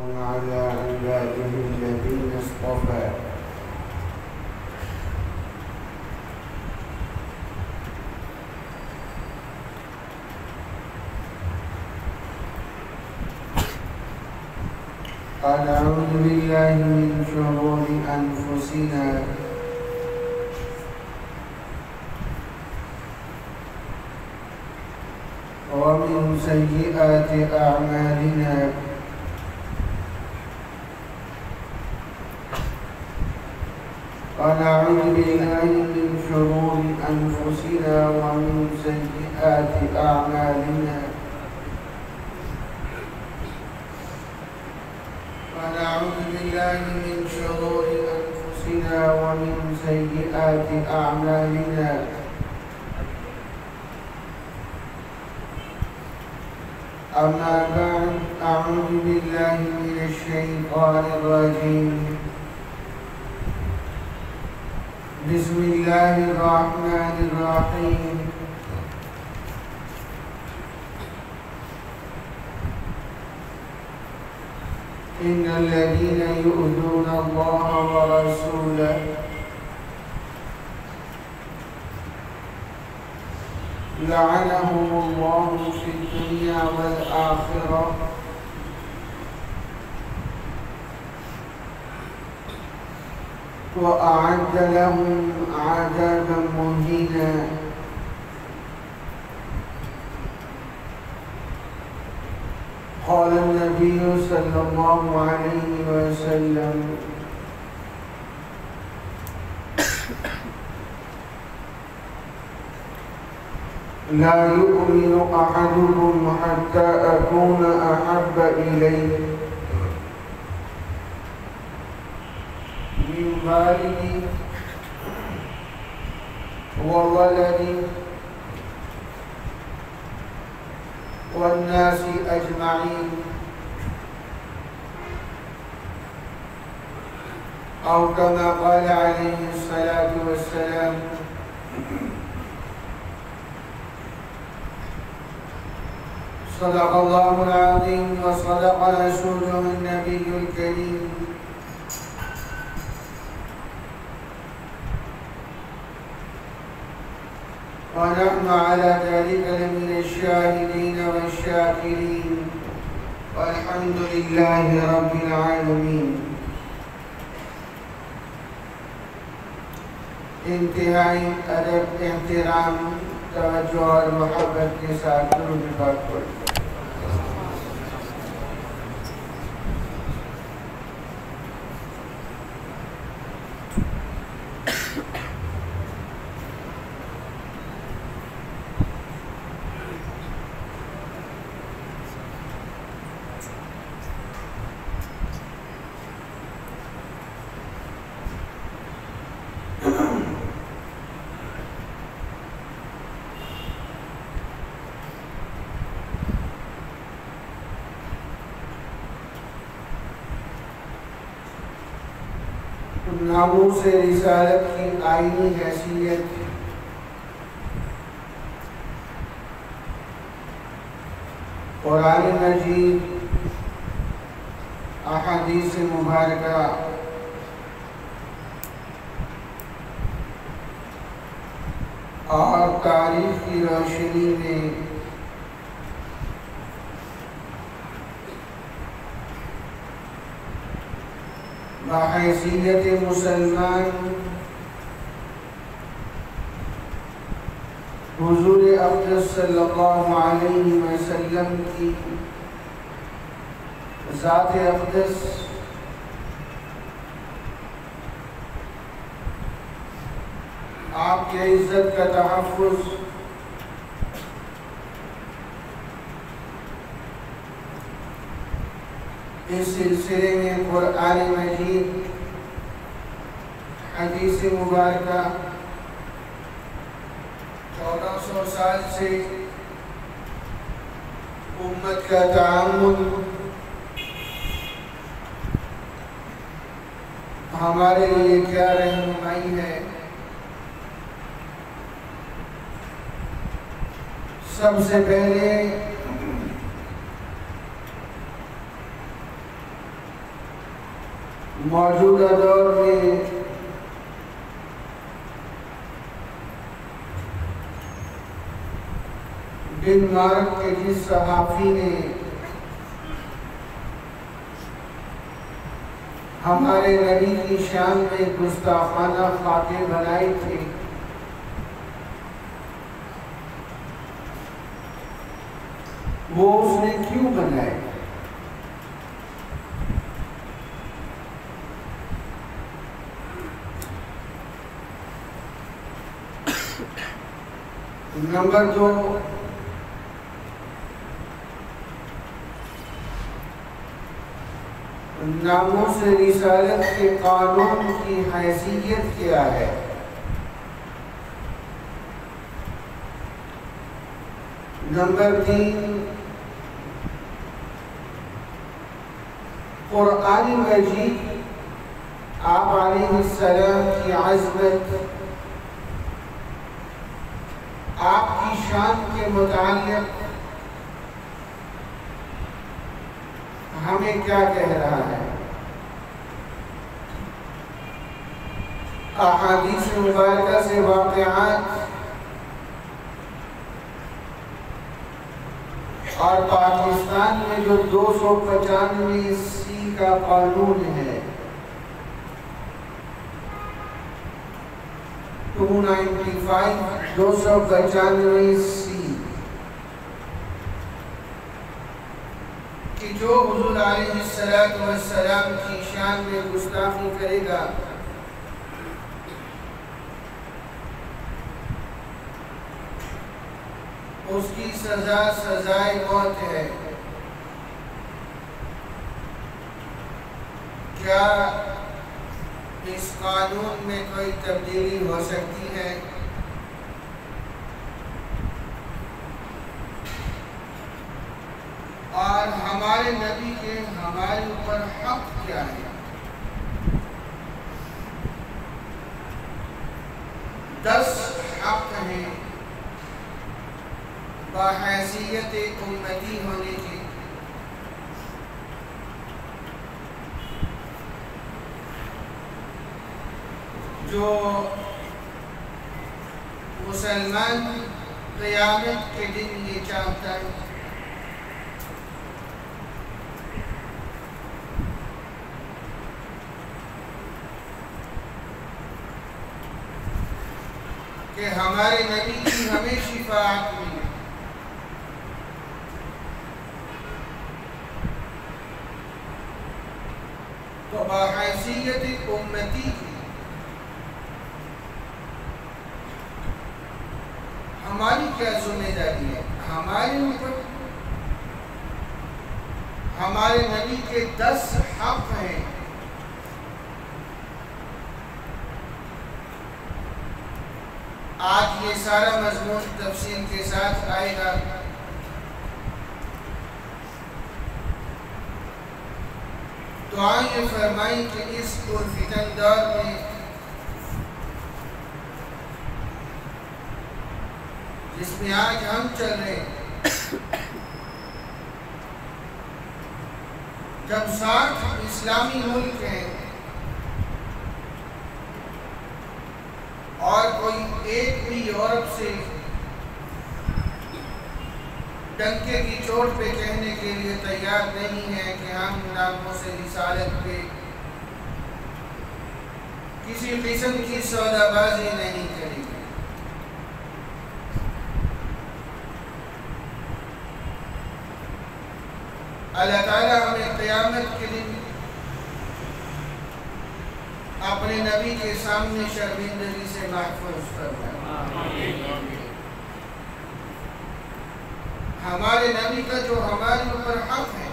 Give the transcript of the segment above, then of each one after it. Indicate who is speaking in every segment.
Speaker 1: على عباده الذين اصطفى قال أعوذ بالله من شرور أنفسنا ومن سيئات أعمالنا ونعوذ بالله من شرور أنفسنا ومن سيئات أعمالنا ونعوذ بالله من شرور أنفسنا ومن سيئات أعمالنا أما بعد أعوذ بالله من الشيطان الرجيم بسم الله الرحمن الرحيم إن الذين يؤذون الله ورسوله لعنهم الله في الدنيا والآخرة وأعد لهم عذابا مهينا قال النبي صلى الله عليه وسلم لا يؤمن أحدكم حتى أكون أحب إليه من والدي وولدي والناس أجمعين أو كما قال عليه الصلاة والسلام صدق الله العظيم وصدق رسوله النبي الكريم ونحن على ذلك لمن الشاهدين والشاكرين والحمد لله رب العالمين. انتہائی ادب، احترام، توجہ اور محبت کے ساتھ درود پاک پڑھیں. ناموس رسالت کی آئینی حیثیت قرآن مجید، احادیث مبارکہ اور تاریخ کی روشنی میں بحیثیت مسلمان حضور اقدس صلی اللہ علیہ وسلم کی ذات اقدس آپ کی عزت کا تحفظ اس سلسلے میں قرآن مجید، حدیث مبارکہ 1400 سال سے امت کا تعامل ہمارے لیے کیا رہنمائی ہے. سب سے پہلے موجودہ دور میں ڈنمارک کے جس صحافی نے ہمارے نبی کی شان میں گستاخانہ خاکیں بنائی تھی، وہ اس نے کیوں بنائے؟ نمبر 2، ناموس رسالت کے قانون کی حیثیت کیا ہے؟ نمبر 3، قرآن مجید آپ علیہ السلام کی عظمت، آپ کی شان کے متعلق ہمیں کیا کہہ رہا ہے؟ احادیث مبارکہ سے واقعات اور پاکستان میں جو 295C کا قانون ہے، 295C کہ جو حضور علیہ السلام کی شان میں گستاخی کرے گا اس کی سزا سزائے موت ہے۔ کیا اس قانون میں کوئی تبدیلی ہو سکتی ہے؟ اور ہمارے نبی کے ہمارے اوپر حق کیا ہے؟ 10 حق ہیں بحیثیت امتی ہونے کی، جو مسلمان قیامت کے دن یہ چاہتا ہے کہ ہمارے نبی کی ہمیں شفاعت ملے۔ تو بحیثیت امتی کی ہماری کیا ذمہ داری ہے؟ ہمارے اوپر ہمارے نبی کے 10 حق ہیں، آج یہ سارا مضمون تفصیل کے ساتھ آئے گا۔ دعا یہ فرمائیں کہ اس پرفتن دور میں جس میں آج ہم چل رہے ہیں، جب 60 اسلامی ملک ہیں اور کوئی ایک بھی یورپ سے ڈنکے کی چوٹ پہ کہنے کے لیے تیار نہیں ہے کہ ہم ناموس رسالت پہ کسی قسم کی سودا بازی نہیں کریں گے۔ اللہ تعالیٰ ہمیں قیامت کے دن اپنے نبی کے سامنے شرمندگی سے محفوظ فرمائے۔ ہمارے نبی کا جو ہمارے اوپر حق ہے،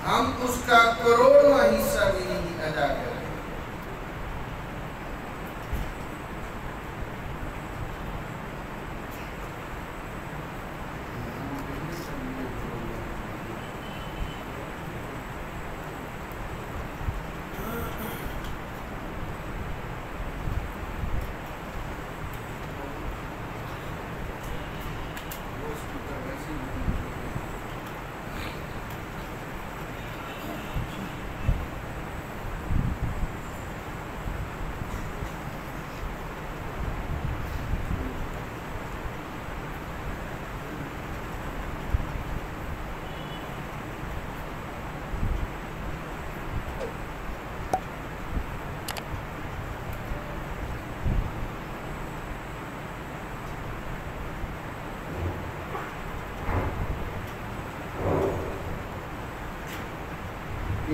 Speaker 1: ہم اس کا کروڑواں حصہ بھی نہیں ادا کریں۔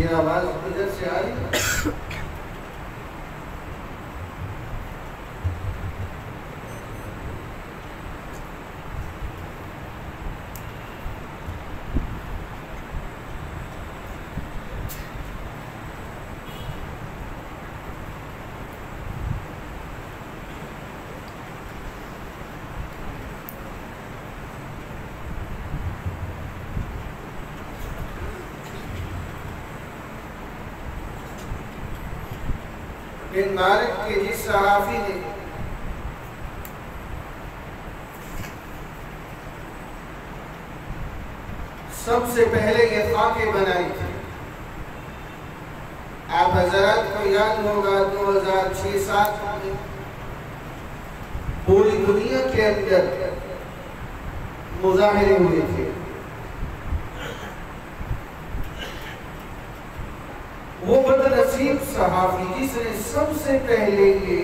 Speaker 1: یہ آواز ادھر سے آ رہی ہے؟ بن مالک کے جس صحافی نے سب سے پہلے یہ خاکیں بنائی تھی، آپ حضرات کو یاد ہوگا 2006-07 میں پوری دنیا کے اندر مظاہرے ہوئے تھے۔ وہ بدنصیب صحافی جس نے سب سے پہلے یہ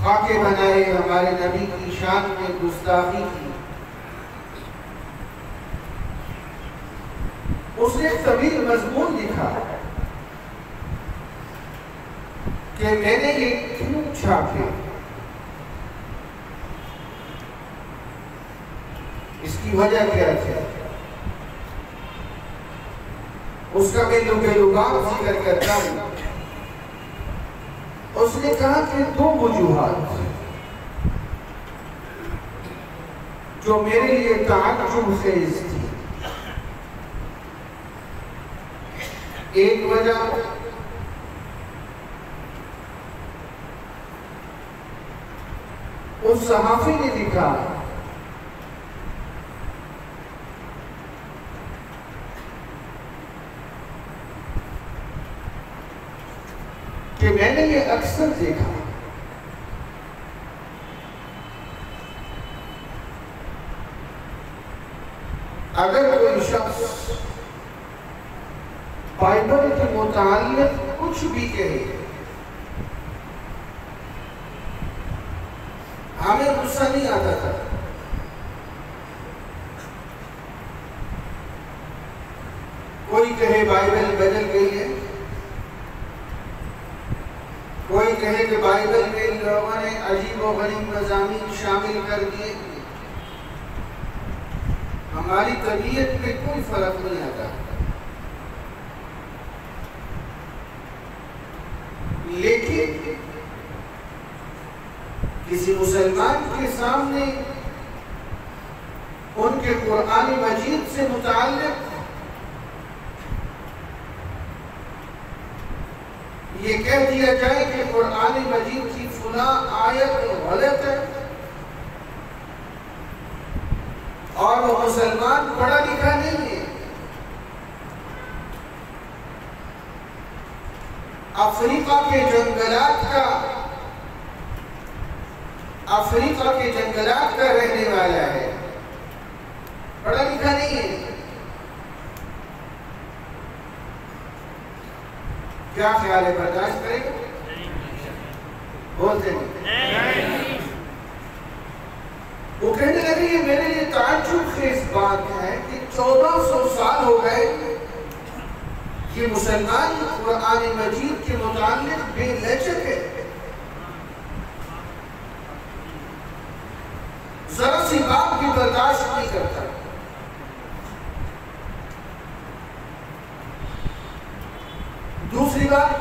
Speaker 1: خاکے بنائے، ہمارے نبی کی شان میں گستاخی کی، اس نے طویل مضمون لکھا کہ میں نے یہ کیوں چھاپے، اس کی وجہ کیا تھی، اس کا میں لغات ذکر کرتا ہوں۔ اس نے کہا کہ 2 وجوہات جو میرے لیے تعجب خیز تھی۔ ایک وجہ اس صحافی نے لکھا کہ میں نے یہ اکثر دیکھا، اگر کوئی شخص بائبل کے متعلق کچھ بھی کہے، ہمیں غصہ نہیں آتا تھا، کوئی کہے بائبل بدل گئی ہے، کوئی کہے کہ بائبل میں لوگوں نے عجیب و غریب مضامین شامل کر دیے، ہماری طبیعت پہ کوئی فرق نہیں آتا، لیکن کسی مسلمان کے سامنے ان کے قرآن مجید سے متعلق یہ کہہ دیا جائے کہ قرآن مجید کی فلاں آیت غلط ہے، اور وہ مسلمان پڑھا لکھا نہیں ہے، افریقہ کے جنگلات کا رہنے والا ہے، پڑھا لکھا نہیں ہے، کیا خیال ہے، برداشت کرے گا؟ بولتے نہیں۔ وہ کہنے لگے یہ میرے لیے تعجب خیز بات ہے کہ 1400 سال ہو گئے یہ مسلمان قرآن مجید کے متعلق بے لچک ہے، ذرا سی بات بھی برداشت نہیں کرتا۔ دوسری بات،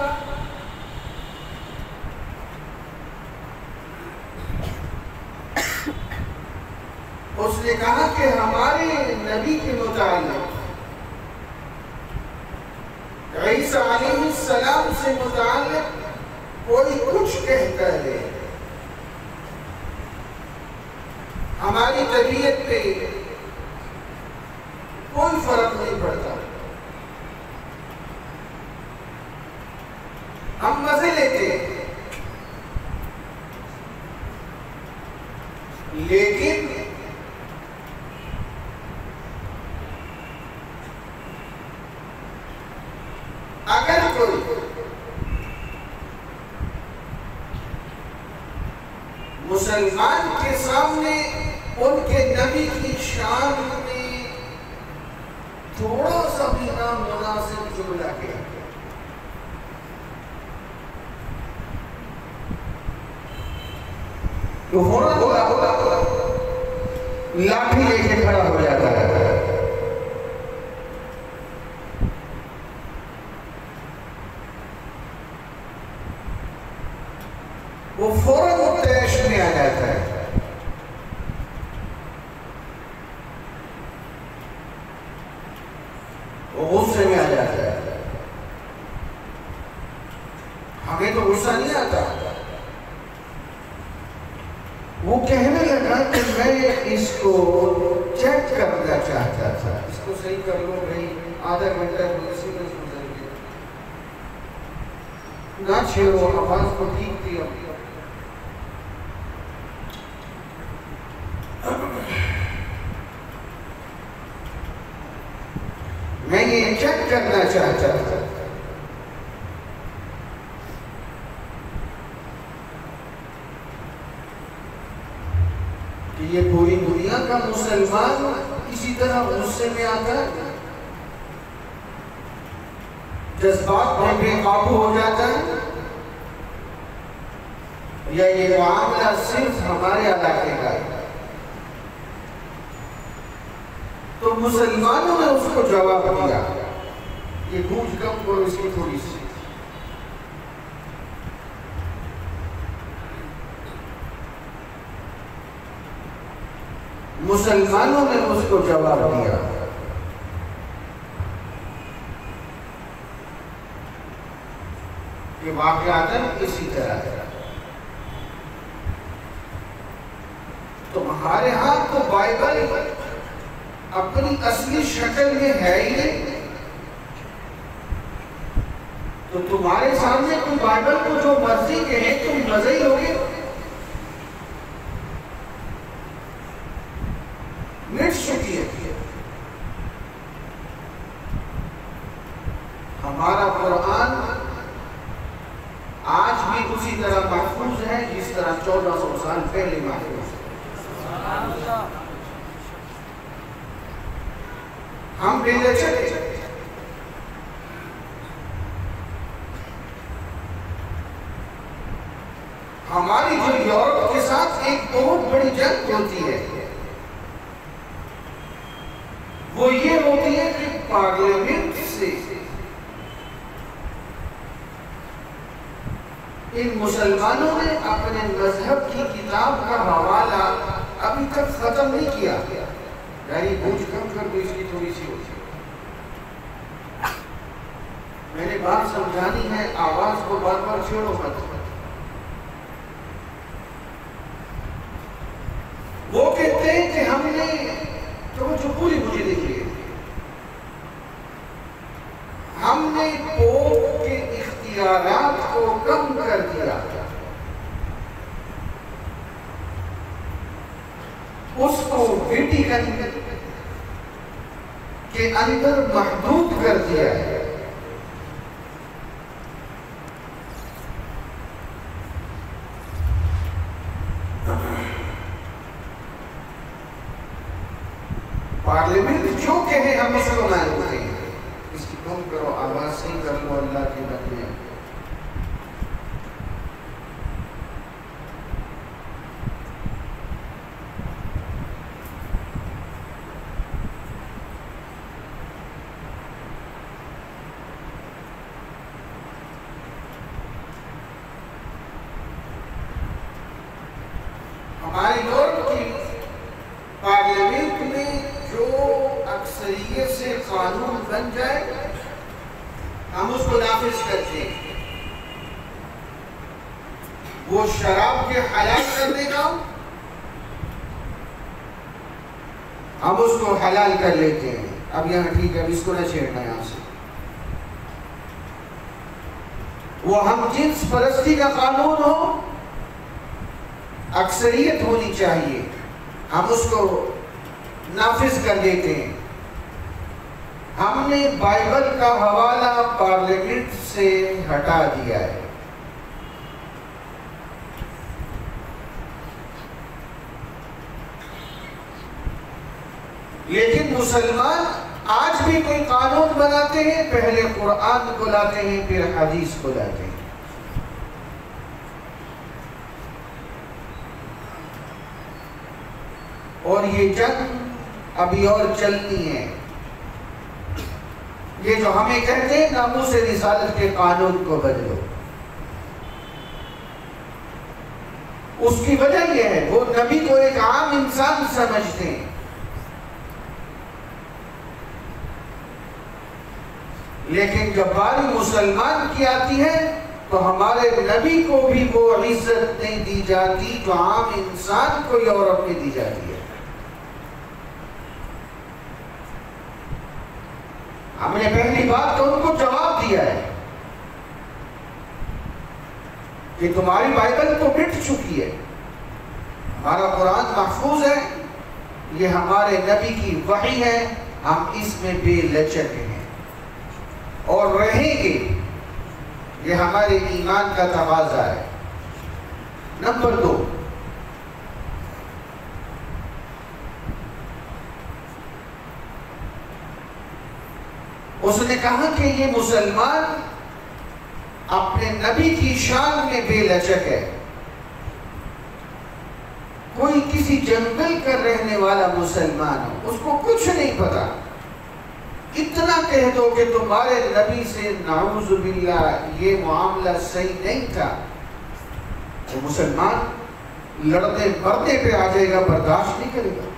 Speaker 1: اس نے کہا کہ ہمارے نبی کے متعلق، عیسیٰ علیہ السلام سے متعلق کوئی کچھ کہتا ہے، ہماری طبیعت پہ کوئی فرق نہیں پڑتا، ہم مزے لیتے ہیں، لیکن اگر کوئی مسلمان کے سامنے ان کے نبی کی شان میں تھوڑا سا بھی نامناسب جملہ کیا تو فوراً لاٹھی لے کے کھڑا ہو جاتا ہے. وہ فوراً تیش میں آ جاتا ہے. وہ غصے میں آ جاتا ہے. ہمیں تو غصہ نہیں آتا. وہ کہنے لگا کہ میں اس کو چیک کرنا چاہتا تھا. اس کو صحیح کر لو بھائی، آدھا گھنٹہ اسی میں گزر گیا. نہ چھیڑو، آواز کو ٹھیک دیا. میں یہ چیک کرنا چاہتا تھا. کہ یہ پوری دنیا کا مسلمان اسی طرح غصے میں آتا ہے، جذبات میں بے قابو ہو جاتا ہے، یا یہ معاملہ صرف ہمارے علاقے کا ہے. تو مسلمانوں نے اس کو جواب دیا، یہ گونج کم کرو اس کی تھوڑی سی. مسلمانوں نے اس کو جواب دیا کہ واقعات اسی طرح ہے. تمہارے ہاں تو بائبل اپنی اصلی شکل میں ہے ہی نہیں، تو تمہارے سامنے تم بائبل کو جو مرضی کہیں تم مزے ہی ہوگے. مٹ چکی ہے. ہمارا قرآن آج بھی اسی طرح محفوظ ہے جس طرح 1400 سال پہلے محفوظ ہے. ہم ہماری جو یورپ کے ساتھ ایک بہت بڑی جنگ ہوتی ہے، وہ یہ ہوتی ہے کہ پارلیمنٹ سے ان مسلمانوں نے اپنے مذہب کی کتاب کا حوالہ ابھی تک ختم نہیں کیا. یعنی بوجھ کم کر دو اس کی تھوڑی سی ہوتی ہے. میں نے بات سمجھانی ہے، آواز کو بار بار چھیڑو مت. وہ کہتے ہیں کہ ہم نے جو پوری مجھے دیکھیے، ہم نے پوپ کے اختیارات کو کم کر دیا، اس کو ویٹیکن کے اندر محدود کر دیا ہے. پارلیمنٹ جو کہے ہم اس کو مان لیتے ہیں. اس کی کم کرو، آواز صحیح کر لو اللہ کے بندے. ہمارے یورپ کی پارلیمنٹ میں جو اکثریت سے قانون بن جائے ہم اس کو نافذ کرتے ہیں. وہ شراب کے حلال کرنے کا ہم اس کو حلال کر لیتے ہیں. اب یہاں ٹھیک ہے، اب اس کو نہ چھیڑنا یہاں سے. وہ ہم جنس پرستی کا قانون ہو، اکثریت ہونی چاہیے، ہم اس کو نافذ کر دیتے ہیں. ہم نے بائبل کا حوالہ پارلیمنٹ سے ہٹا دیا ہے. لیکن مسلمان آج بھی کوئی قانون بناتے ہیں، پہلے قرآن کو لاتے ہیں پھر حدیث کو لاتے ہیں۔ اور یہ جنگ ابھی اور چلنی ہے۔ یہ جو ہمیں کہتے ہیں ناموس رسالت کے قانون کو بدلو، اس کی وجہ یہ ہے وہ نبی کو ایک عام انسان سمجھتے ہیں، لیکن جب باری مسلمان کی آتی ہے تو ہمارے نبی کو بھی وہ عزت نہیں دی جاتی جو عام انسان کو یورپ میں دی جاتی ہے۔ ہم نے پہلی بات تو ان کو جواب دیا ہے کہ تمہاری بائبل تو مٹ چکی ہے، ہمارا قرآن محفوظ ہے، یہ ہمارے نبی کی وحی ہے، ہم اس میں بے لچک ہیں اور رہیں گے، یہ ہمارے ایمان کا تقاضا ہے۔ نمبر 2، اس نے کہا کہ یہ مسلمان اپنے نبی کی شان میں بے لچک ہے۔ کوئی کسی جنگل کا رہنے والا مسلمان ہو، اس کو کچھ نہیں پتا، اتنا کہہ دو کہ تمہارے نبی سے نعوذ باللہ یہ معاملہ صحیح نہیں تھا، وہ مسلمان لڑنے مرنے پہ آ جائے گا، برداشت نہیں کرے گا۔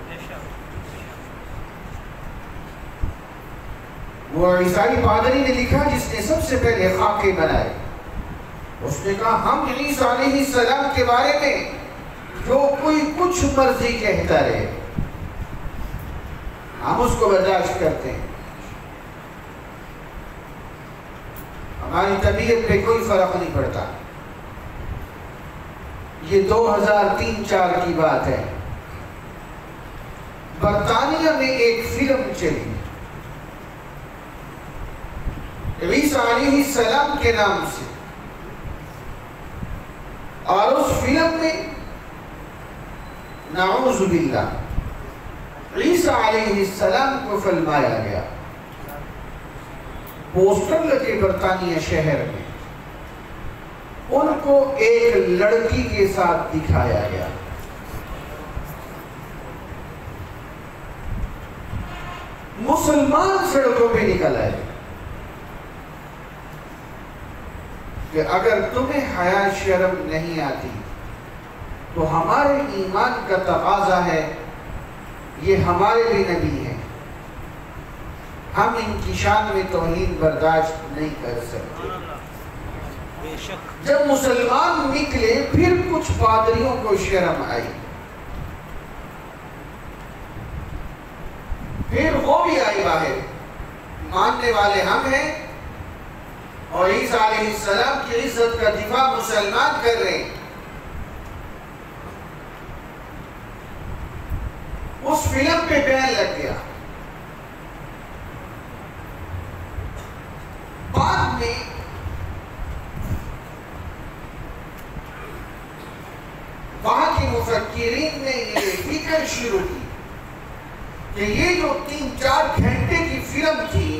Speaker 1: وہ عیسائی پادری نے لکھا جس نے سب سے پہلے خاکے بنائے، اس نے کہا ہم عیسیٰ علیہ السلام کے بارے میں جو کوئی کچھ مرضی کہتا رہے ہم اس کو برداشت کرتے ہیں، ہماری طبیعت پہ کوئی فرق نہیں پڑتا۔ یہ 2003-4 کی بات ہے، برطانیہ میں ایک فلم چلی عیسیٰ علیہ السلام کے نام سے، اور اس فلم میں نعوذ باللہ عیسیٰ علیہ السلام کو فلمایا گیا، پوسٹر لگے برطانیہ شہر میں، ان کو ایک لڑکی کے ساتھ دکھایا گیا۔ مسلمان سڑکوں پہ نکل آئے کہ اگر تمہیں حیا شرم نہیں آتی تو ہمارے ایمان کا تقاضا ہے، یہ ہمارے بھی نبی ہیں، ہم ان کی شان میں توہین برداشت نہیں کر سکتے۔ جب مسلمان نکلے پھر کچھ پادریوں کو شرم آئی، پھر وہ بھی آئی باہر، ماننے والے ہم ہیں اور عیسیٰ علیہ السلام کی عزت کا دفاع مسلمان کر رہے ہیں۔ اس فلم پہ بین لگ گیا۔ بعد میں وہاں کے مفکرین نے یہ فکر شروع کی کہ یہ جو 3-4 گھنٹے کی فلم تھی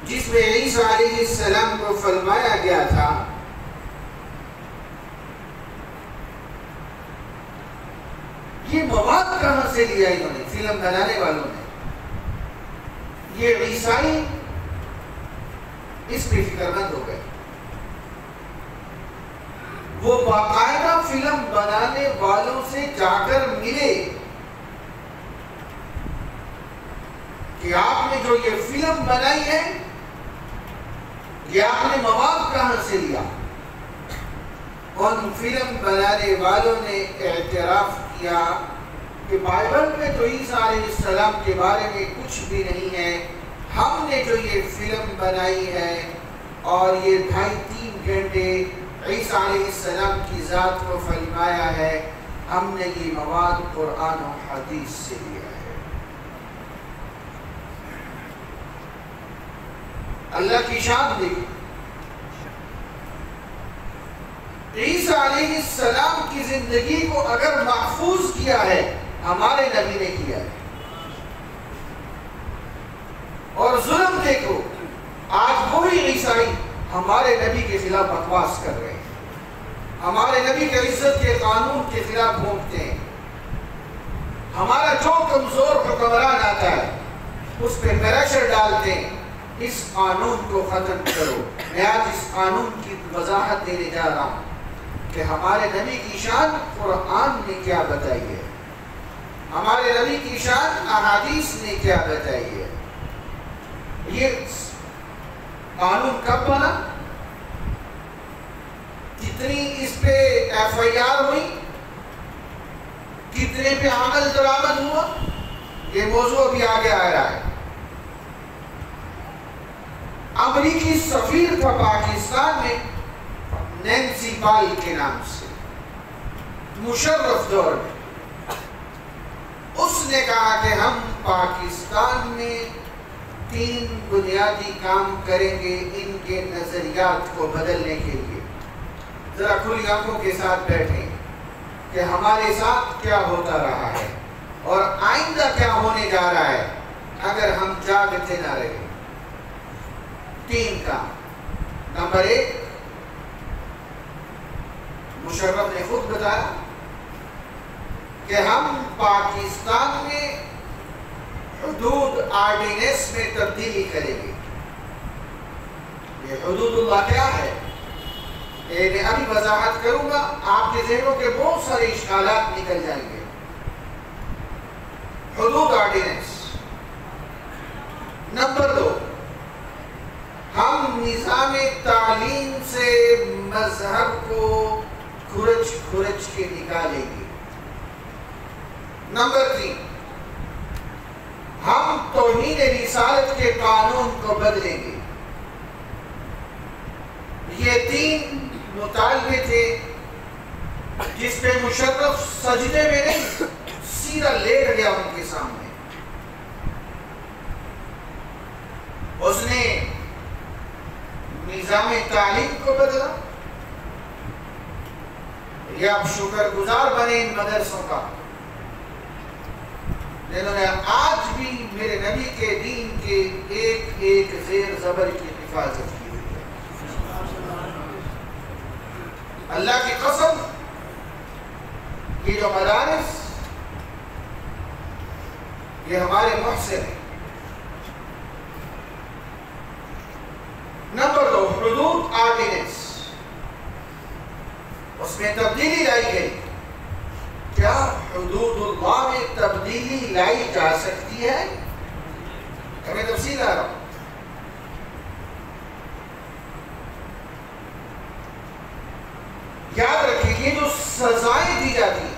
Speaker 1: جس میں عیسیٰ علیہ السلام کو فلمایا گیا تھا، یہ مواد کہاں سے لیا انہوں نے، فلم بنانے والوں نے؟ یہ عیسائی اس پہ فکر مند ہو گئے، وہ باقاعدہ فلم بنانے والوں سے جا کر ملے کہ آپ نے جو یہ فلم بنائی ہے یہ آپ نے مواد کہاں سے لیا؟ ان فلم بنانے والوں نے اعتراف کیا کہ بائبل میں تو عیسیٰ علیہ السلام کے بارے میں کچھ بھی نہیں ہے، ہم نے جو یہ فلم بنائی ہے اور یہ 2.5-3 گھنٹے عیسیٰ علیہ السلام کی ذات کو فلمایا ہے، ہم نے یہ مواد قرآن و حدیث سے لیا ہے۔ اللہ کی شان دیکھیں، عیسیٰ علیہ السلام کی زندگی کو اگر محفوظ کیا ہے ہمارے نبی نے کیا ہے، اور ظلم دیکھو، آج وہی عیسائی ہمارے نبی کے خلاف بکواس کر رہے ہیں، ہمارے نبی کے عزت کے قانون کے خلاف بھونکتے ہیں، ہمارا جو کمزور حکمران آتا ہے اس پہ پریشر ڈالتے ہیں، اس قانون کو ختم کرو۔ میں آج اس قانون کی وضاحت دینے جا رہا ہوں کہ ہمارے نبی کی شان قرآن نے کیا بتائی ہے، ہمارے نبی کی شان احادیث نے کیا بتائی ہے۔ یہ قانون کب بنا، کتنی اس پہ ایف آئی آر ہوئی، کتنے پہ عمل درآمد ہوا، یہ موضوع ابھی آگے آ رہا ہے۔ امریکی سفیر تھا پاکستان میں نینسی پال کے نام سے، مشرف دور میں، اس نے کہا کہ ہم پاکستان میں 3 بنیادی کام کریں گے ان کے نظریات کو بدلنے کے لیے۔ ذرا کھلی آنکھوں کے ساتھ بیٹھیں کہ ہمارے ساتھ کیا ہوتا رہا ہے اور آئندہ کیا ہونے جا رہا ہے اگر ہم جاگتے نہ رہے۔ 3 کام۔ نمبر 1، مشرف نے خود بتایا کہ ہم پاکستان میں حدود آرڈیننس میں تبدیلی کریں گے۔ یہ حدود اللہ کیا ہے، میں ابھی وضاحت کروں گا، آپ کے ذہنوں کے بہت سارے اشکالات نکل جائیں گے۔ حدود آرڈیننس۔ نمبر 2، ہم نظام تعلیم سے مذہب کو کھرچ کے نکالیں گے۔ نمبر 3، ہم توہین رسالت کے قانون کو بدلیں گے۔ یہ 3 مطالبے تھے جس پہ مشرف سجدے میں نہیں، سیدھا لیٹ گیا ان کے سامنے۔ اس نے نظام تعلیم کو بدلا، یہ آپ شکر گزار بنے ان مدرسوں کا جنہوں نے آج بھی میرے نبی کے دین کے ایک ایک زیر زبر کی حفاظت کی ہوئی ہے۔ اللہ کی قسم، یہ جو مدارس یہ ہمارے محسن ہیں۔ نمبر 2، حدود آرڈیننس، اس میں تبدیلی لائی گئی۔ کیا حدود اللہ میں تبدیلی لائی جا سکتی ہے؟ ہمیں تفصیل آ رہا ہوں۔ یاد رکھیں، یہ جو سزائیں دی جاتی ہیں،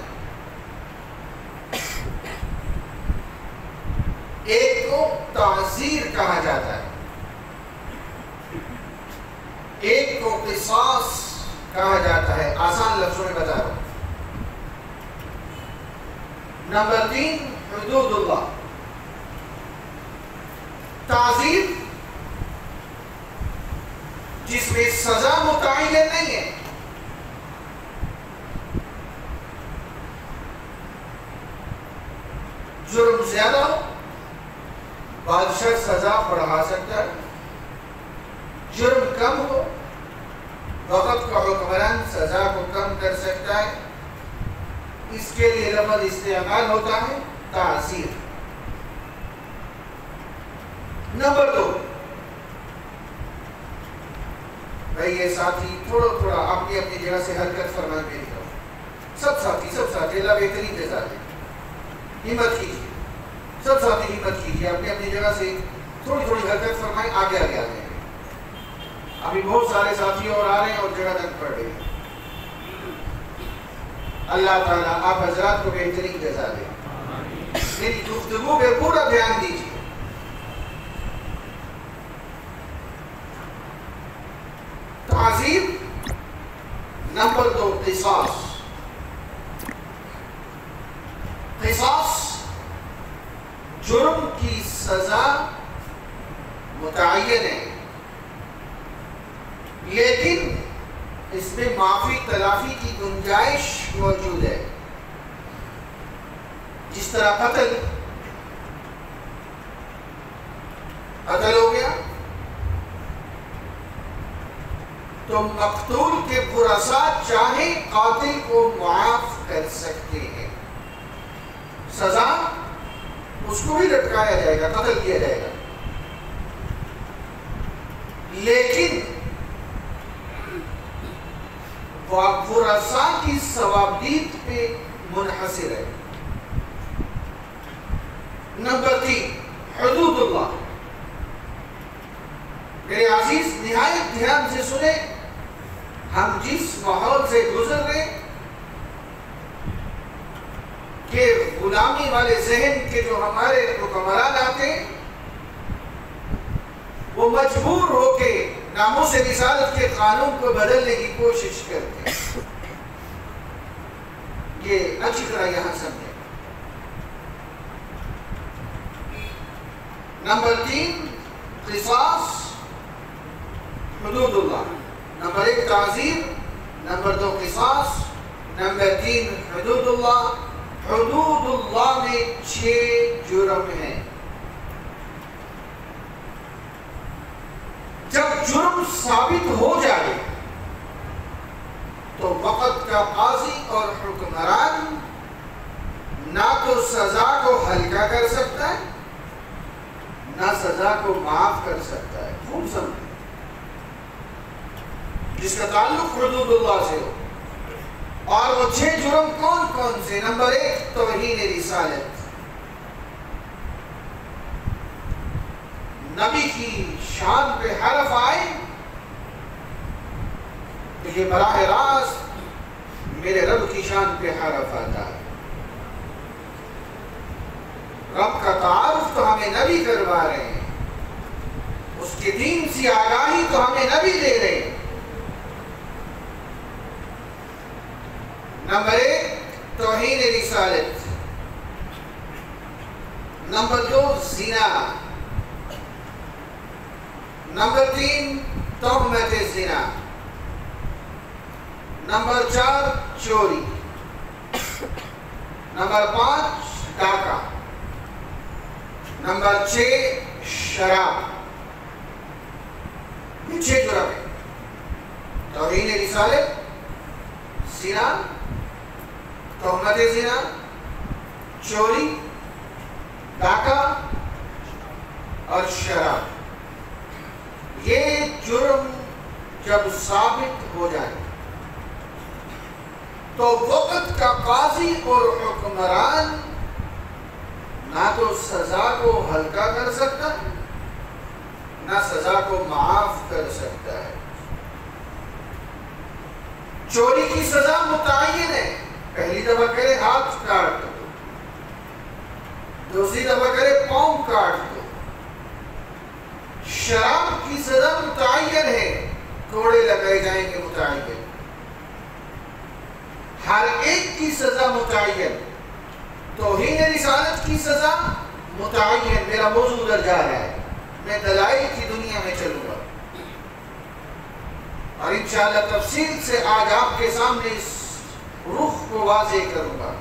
Speaker 1: ایک کو تعزیر کہا جاتا ہے، ایک کو قصاص کہا جاتا ہے۔ آسان لفظوں میں بتا رہا ہوں۔ نمبر 3، حدود اللہ۔ تعزیر جس میں سزا متعین نہیں ہے، جرم زیادہ ہو بادشاہ سزا بڑھا سکتا ہے، جرم کم ہو وقت کا حکمران سزا کو کم کر سکتا ہے۔ اس کے لیے لفظ استعمال ہوتا ہے تعزیر۔ نمبر 2، بھائی یہ ساتھی تھوڑا اپنی اپنی جگہ سے حرکت فرمائیں میری طرف۔ سب ساتھی اللہ بہترین جزا دے، ہمت کیجیے، سب ساتھی ہمت کیجیے، اپنی اپنی جگہ سے تھوڑی حرکت فرمائیں، آگے آ جائیں۔ ابھی بہت سارے ساتھی اور آ رہے ہیں اور جگہ تک پڑ رہی ہے۔ اللہ تعالیٰ آپ حضرات کو بہترین جزا دے۔ میری گفتگو پہ پورا دھیان دیجیے۔ تعزیر۔ نمبر 2، قصاص۔ قصاص جرم کی سزا متعین ہے، لیکن اس میں معافی تلافی کی گنجائش موجود ہے۔ جس طرح قتل قتل ہو گیا تو مقتول کے ورثاء چاہے قاتل کو معاف کر سکتے ہیں، سزا اس کو بھی لٹکایا جائے گا، قتل کیا جائے گا، لیکن ورثاء کی ثوابدید پہ منحصر ہے۔ نمبر 3 حدود اللہ۔ میرے عزیز نہایت دھیان سے سنیں، ہم جس ماحول سے گزر رہے کہ غلامی والے ذہن کے جو ہمارے حکمران آتے ہیں وہ مجبور ہو کے ناموس رسالت کے قانون کو بدلنے کی کوشش کرتے ہیں، یہ اچھی طرح یہاں سمجھیں۔ نمبر 3 قصاص حدود اللہ۔ نمبر 1 تعزیر، نمبر 2 قصاص، نمبر 3 حدود اللہ۔ حدود اللہ میں 6 جرم ہیں۔ جب جرم ثابت ہو جائے تو وقت کا قاضی اور حکمران نہ تو سزا کو ہلکا کر سکتا ہے نہ سزا کو معاف کر سکتا ہے۔ خوب سمجھیں، جس کا تعلق حدود اللہ سے ہو۔ اور وہ 6 جرم کون کون سے؟ نمبر 1 توہین رسالت، نبی کی شان پہ حرف آئے تو یہ براہ راست میرے رب کی شان پہ حرف آتا ہے۔ رب کا تعارف تو ہمیں نبی کروا رہے ہیں، اس کے دین سے آگاہی تو ہمیں نبی دے رہے ہیں۔ نمبر 1 توہین رسالت، نمبر 2 زنا، نمبر 3 تہمت زنا، نمبر 4 چوری، نمبر 5 ڈاکہ، نمبر 6 شراب۔ یہ 6 جرم ہیں: توہین رسالت، زنا، تہمت زنا، چوری، ڈاکہ اور شراب۔ یہ جرم جب ثابت ہو جائے تو وقت کا قاضی اور حکمران نہ تو سزا کو ہلکا کر سکتا ہے نہ سزا کو معاف کر سکتا ہے۔ چوری کی سزا متعین ہے، پہلی دفعہ کرے ہاتھ کاٹ دو، دوسری دفعہ کرے پاؤں کاٹ دو۔ شراب کی سزا متعین ہے، کوڑے لگائے جائیں گے متعین، ہر ایک کی سزا متعین۔ توہین رسالت کی سزا متعین۔ میرا موضوع ادھر جا رہا ہے، میں دلائل کی دنیا میں چلوں گا اور انشاءاللہ تفصیل سے آج آپ کے سامنے اس رخ کو واضح کروں گا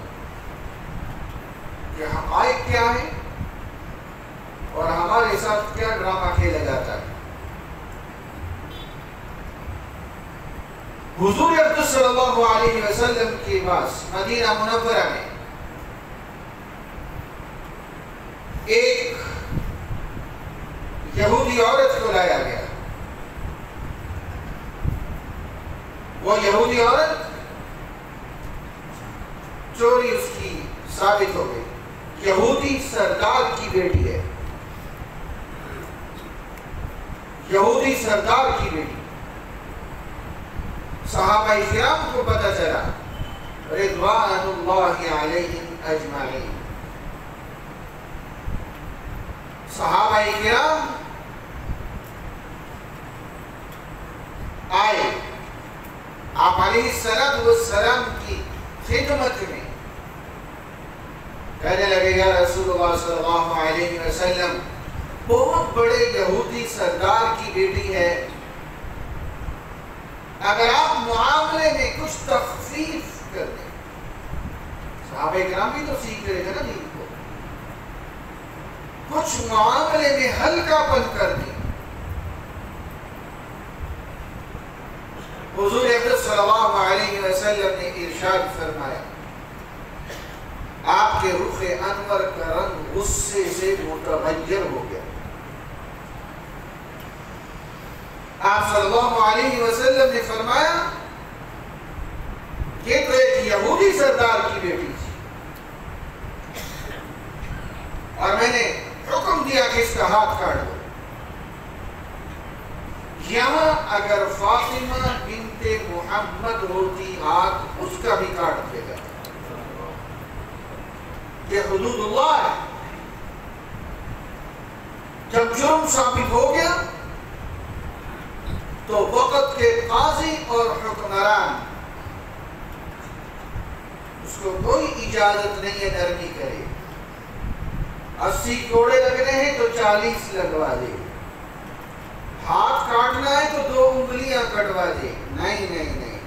Speaker 1: کہ حقائق کیا ہے اور ہمارے ساتھ کیا ڈرامہ کھیلا جاتا ہے۔ حضور اقدس صلی اللہ علیہ وسلم کے پاس مدینہ منورہ میں ایک یہودی عورت کو لایا گیا۔ وہ یہودی عورت چوری اس کی ثابت ہو گئی، یہودی سردار کی بیٹی ہے، یہودی سردار کی بیٹی۔ صحابہ کرام کو پتہ چلا، رضوان اللہ علیہم اجمعین۔ صحابہ کرام آئے آپ علیہ السلام کی خدمت میں، کہنے لگے یا رسول اللہ صلی اللہ علیہ وسلم، بہت بڑے یہودی سردار کی بیٹی ہے، اگر آپ معاملے میں کچھ تخفیف کر دیں۔ صحابہ کرام بھی تو سیکھ رہے تھے نا دین کو، کچھ معاملے میں ہلکا پن کر دی. حضور اقدس صلی اللہ علیہ وسلم نے ارشاد فرمایا آپ کے رخ انور کا رنگ غصے سے متغیر ہو گیا. آپ صلی اللہ علیہ وسلم نے فرمایا یہ تو ایک یہودی سردار کی بیٹی تھی اور میں نے حکم دیا کہ اس کا ہاتھ کاٹ دو. یہاں اگر فاطمہ بنت محمد ہوتی ہاتھ اس کا بھی کاٹ دے گا. یہ حدود اللہ ہے. جب جرم ثابت ہو گیا تو وقت کے قاضی اور حکمران اس کو کوئی اجازت نہیں ہے نرمی کرے. 80 کوڑے لگنے ہیں تو 40 لگوا دے. ہاتھ کاٹنا ہے تو 2 انگلیاں کٹوا دے. نہیں نہیں نہیں.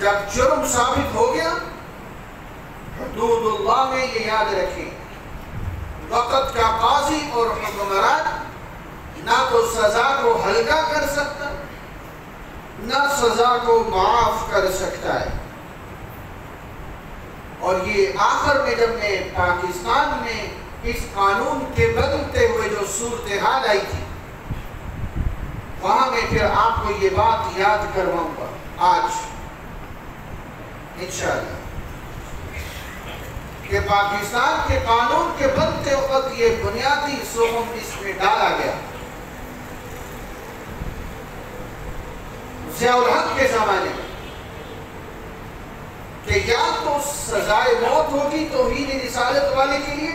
Speaker 1: جب جرم ثابت ہو گیا حدود اللہ میں یہ یاد رکھیں وقت کا قاضی اور حکمران نہ تو سزا کو ہلکا کر سکتا نہ سزا کو معاف کر سکتا ہے. اور یہ آخر میں جب میں پاکستان میں اس قانون کے بدلتے ہوئے جو صورتحال آئی تھی وہاں میں پھر آپ کو یہ بات یاد کرواؤں گا آج انشاءاللہ کہ پاکستان کے قانون کے بنتے وقت یہ بنیادی سوم اس میں ڈالا گیا. ضیاء الحق کے زمانے میں کہ یا تو سزائے موت ہوگی توہین رسالت والے کے لیے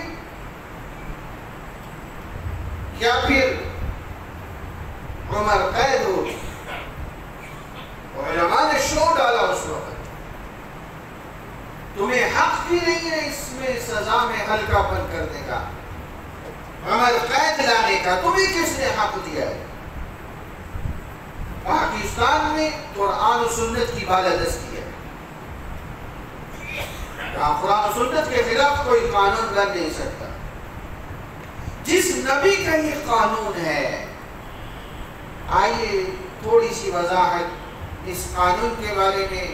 Speaker 1: یا پھر عمر قید ہوگی. علماء نے شور ڈالا اس وقت تمہیں حق بھی نہیں ہے اس میں سزا میں ہلکا پن کرنے کا عمر قید لانے کا. تمہیں کس نے حق دیا ہے؟ پاکستان میں قرآن و سنت کی بالادستی ہے. قرآن و سنت کے خلاف کوئی قانون بن نہیں سکتا. جس نبی کا یہ قانون ہے آئیے تھوڑی سی وضاحت اس قانون کے بارے میں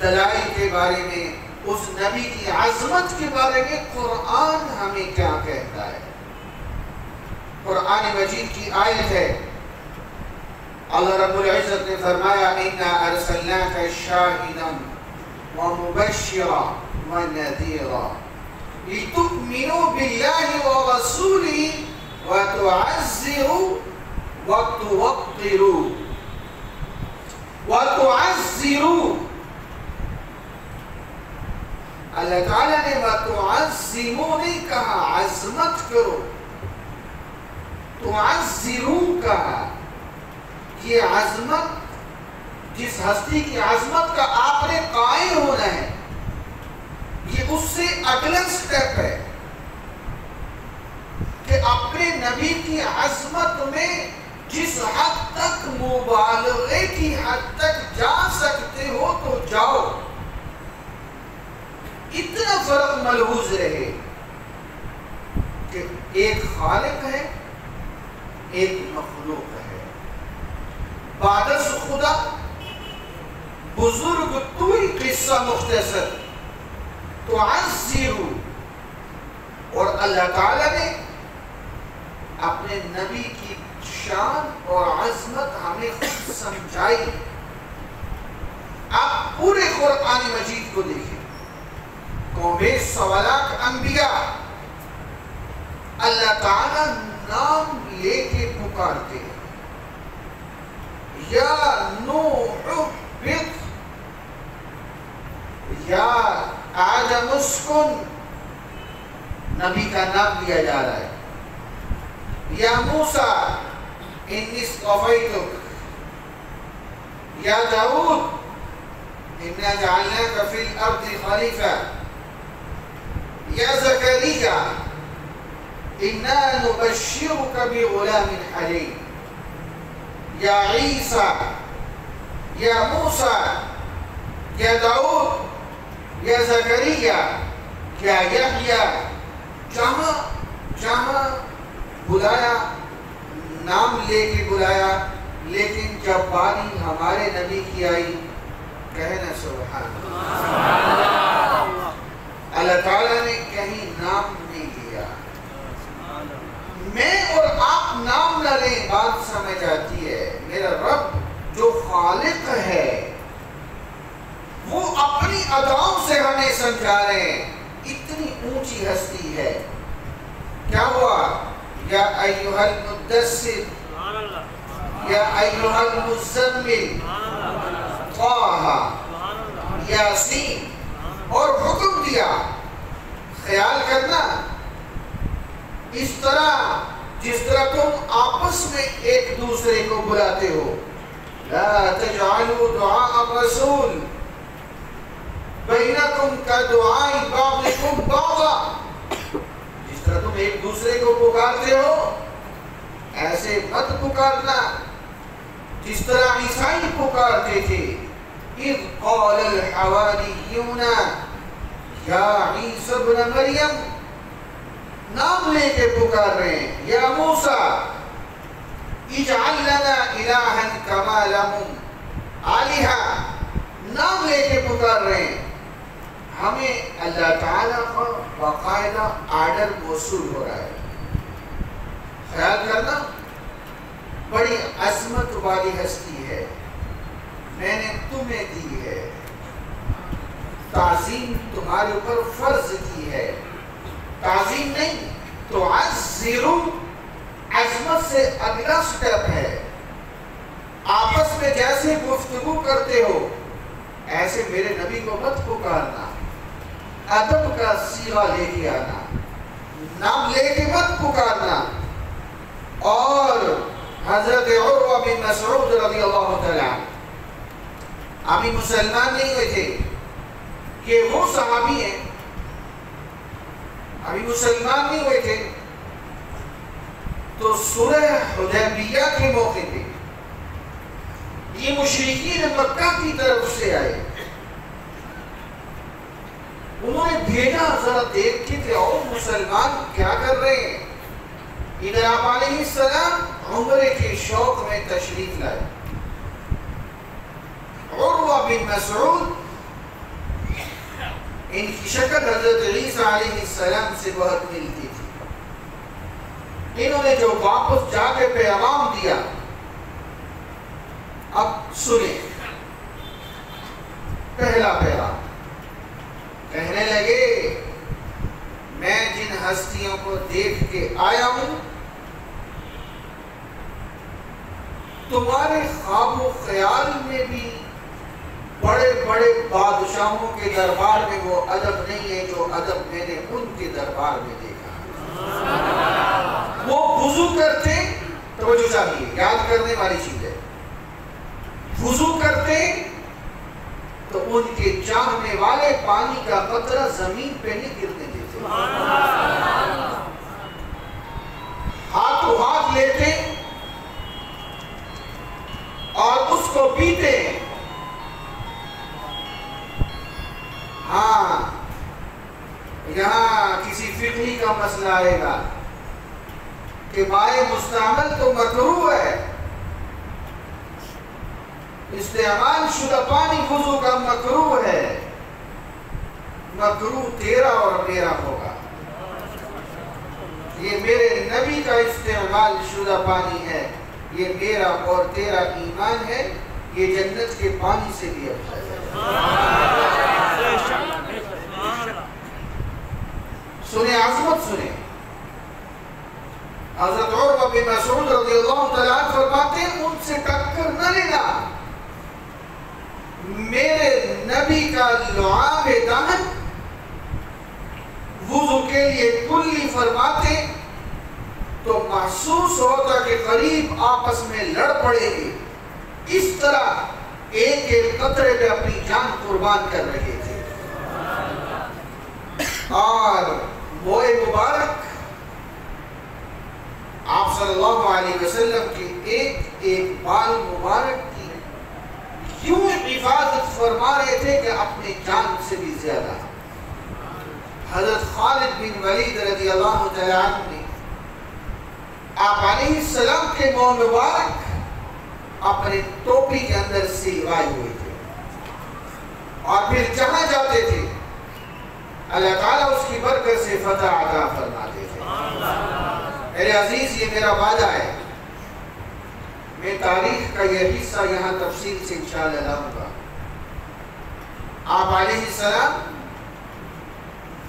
Speaker 1: دلائل کے بارے میں اس نبی کی عظمت کے بارے میں قرآن ہمیں کیا کہتا ہے. قرآن مجید کی آیت ہے اللہ رب العزت نے فرمایا اِنَّا أَرْسَلْنَاكَ شَاهِدًا وَمُبَشِّرًا وَنَذِيرًا لِتُؤْمِنُوا بِاللَّهِ وَرَسُولِهِ وَتُعَزِّرُوا وَتُوَقِّرُوا وَتُعَزِّرُوا. اللہ تعالیٰ نے وَتُعَزِّمُوا نہیں کہا عظمت کرو. تُعَزِّرُوا کہا. یہ عظمت جس ہستی کی عظمت کا آپ نے قائل ہونا ہے یہ اس سے اگلا سٹیپ ہے کہ اپنے نبی کی عظمت میں جس حد تک مبالغے کی حد تک جا سکتے ہو تو جاؤ. اتنا فرق ملحوظ رہے کہ ایک خالق ہے ایک مخلوق ہے. بعدس خدا بزرگ توئی قصہ مختصر تعزیرو. اور اللہ تعالیٰ نے اپنے نبی کی شان اور عظمت ہمیں خود سمجھائی. آپ پورے قرآن مجید کو دیکھیں قومِ سوالات انبیاء اللہ تعالیٰ نام لے کے پکارتے ہیں. یا نوح اہبط یا آدم اسکن. نبی کا نام لیا جا رہا ہے. یا موسیٰ انی اصطفیتک. یا داؤد انا جعلناک فی الارض خلیفہ. یا زکریا انا نبشرک بغلام حلیم. یا عیسیٰ یا موسیٰ یا داؤد یا زکریا کیا یحییٰ جہاں جہاں بلایا نام لے کے بلایا، لیکن جب باری ہمارے نبی کی آئی کہنا سبحان اللہ، اللہ تعالیٰ نے کہیں نام نہیں لیا۔ میں اور آپ نام نہ لیں بات سمجھ آتی ہے۔ میرا رب جو خالق ہے وہ اپنی اداؤں سے ہمیں سمجھا رہے ہیں، اتنی اونچی ہستی ہے۔ کیا ہوا؟ یا ایھا المدثر یا ایھا المزمل طٰہٰ یاسین، اور حکم دیا۔ خیال کرنا اس طرح جس طرح تم آپس میں ایک دوسرے کو بلاتے ہو، لا تجعلوا دعاء الرسول بینکم کدعاء بعضکم بعضا، جس طرح تم ایک دوسرے کو پکارتے ہو ایسے مت پکارنا جس طرح عیسائی پکارتے تھے۔ اذ قال الحواریون یا عیسی ابن مریم، نام لے کے پکار رہے ہیں، یا موسیٰ اجعل لنا الہا کما لہم آلہہ، نام لے کے پکار رہے ہیں۔ ہمیں اللہ تعالیٰ کا باقاعدہ آرڈر موصول ہو رہا ہے۔ خیال کرنا بڑی عظمت والی ہستی ہے، میں نے تمہیں دی ہے، تعظیم تمہارے اوپر فرض کی ہے۔ تعظیم نہیں تو عزرو، عظمت سے اگلا سٹیپ ہے۔ آپس میں جیسے گفتگو کرتے ہو ایسے میرے نبی کو مت پکارنا، ادب کا صیغہ لے کے آنا، نام لے کے مت پکارنا۔ اور حضرت عروہ بن مسعود رضی اللہ تعالیٰ ابھی مسلمان نہیں ہوئے تھے، کہ وہ صحابی ہیں ابھی مسلمان نہیں ہوئے تھے، تو صلح حدیبیہ کے موقع پہ یہ مشرکین مکہ کی طرف سے آئے، انہوں نے بھیجا ذرا دیکھتے تھے اور مسلمان کیا کر رہے ہیں۔ ادھر آپ علیہ السلام عمرے کے شوق میں تشریف لائے۔ عروہ بن مسعود ان کی شکل حضرت عیسیٰ علیہ السلام سے بہت ملتی تھی۔ انہوں نے جو واپس جا کے پیغام دیا، اب سنیں پہلا پیغام۔ کہنے لگے میں جن ہستیوں کو دیکھ کے آیا ہوں تمہارے خواب و خیال میں بھی بڑے بڑے بادشاہوں کے دربار میں وہ ادب نہیں ہے جو ادب میں نے ان کے دربار میں دیکھا۔ وہ وضو کرتے، توجہ چاہیے، یاد کرنے والی چیز ہے، وضو کرتے تو ان کے چاہنے والے پانی کا قطرہ زمین پہ نہیں گرنے دیتے، ہاتھوں ہاتھ لیتے اور اس کو پیتے۔ ہاں یہاں کسی فقہی کا مسئلہ آئے گا کہ مائع مستعمل تو مکروہ ہے، استعمال شدہ پانی وضو کا مکروہ ہے، مکروہ تیرا اور میرا ہوگا۔ یہ میرے نبی کا استعمال شدہ پانی ہے، یہ میرا اور تیرا ایمان ہے، یہ جنت کے پانی سے بھی افضل ہے۔ سنیں عظمت سنیں۔ حضرت عروہ بن مسعود رضی اللہ تعالیٰ عنہ فرماتے ہیں ان سے ٹکر نہ لینا، میرے نبی کا لعاب دہن وضو کے لیے کلی فرماتے تو محسوس ہوتا کہ قریب آپس میں لڑ پڑے گی، اس طرح ایک ایک قطرے پہ اپنی جان قربان کر رہے تھے۔ اور موئے مبارک آپ صلی اللہ علیہ وسلم کے ایک ایک بال مبارک کی یوں حفاظت فرما رہے تھے کہ اپنی جان سے بھی زیادہ۔ حضرت خالد بن ولید رضی اللہ تعالیٰ عنہ نے آپ علیہ السلام کے منہ مبارک اپنے ٹوپی کے اندر سلوائے ہوئے تھے، اور پھر جہاں جاتے تھے اللہ تعالیٰ اس کی برکت سے فتح عطا فرماتے تھے۔ میرے عزیز، یہ میرا وعدہ ہے، میں تاریخ کا یہ حصہ یہاں تفصیل سے انشاءاللہ لاؤں گا۔ آپ علیہ السلام،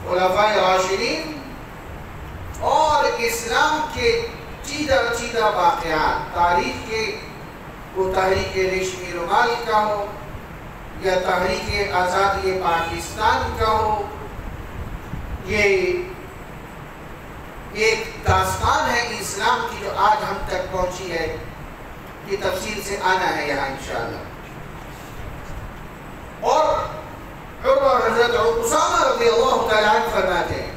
Speaker 1: خلفائے راشدین اور اسلام کے چیدہ واقعات، تاریخ کے، وہ تحریک ریشمی رومال کا ہو یا تحریک آزادی پاکستان کا ہو، یہ ایک داستان ہے اسلام کی جو آج ہم تک پہنچی ہے، یہ تفصیل سے آنا ہے یہاں انشاءاللہ۔ اور حضرت اسامہ رضی اللہ تعالیٰ عنہ فرماتے ہیں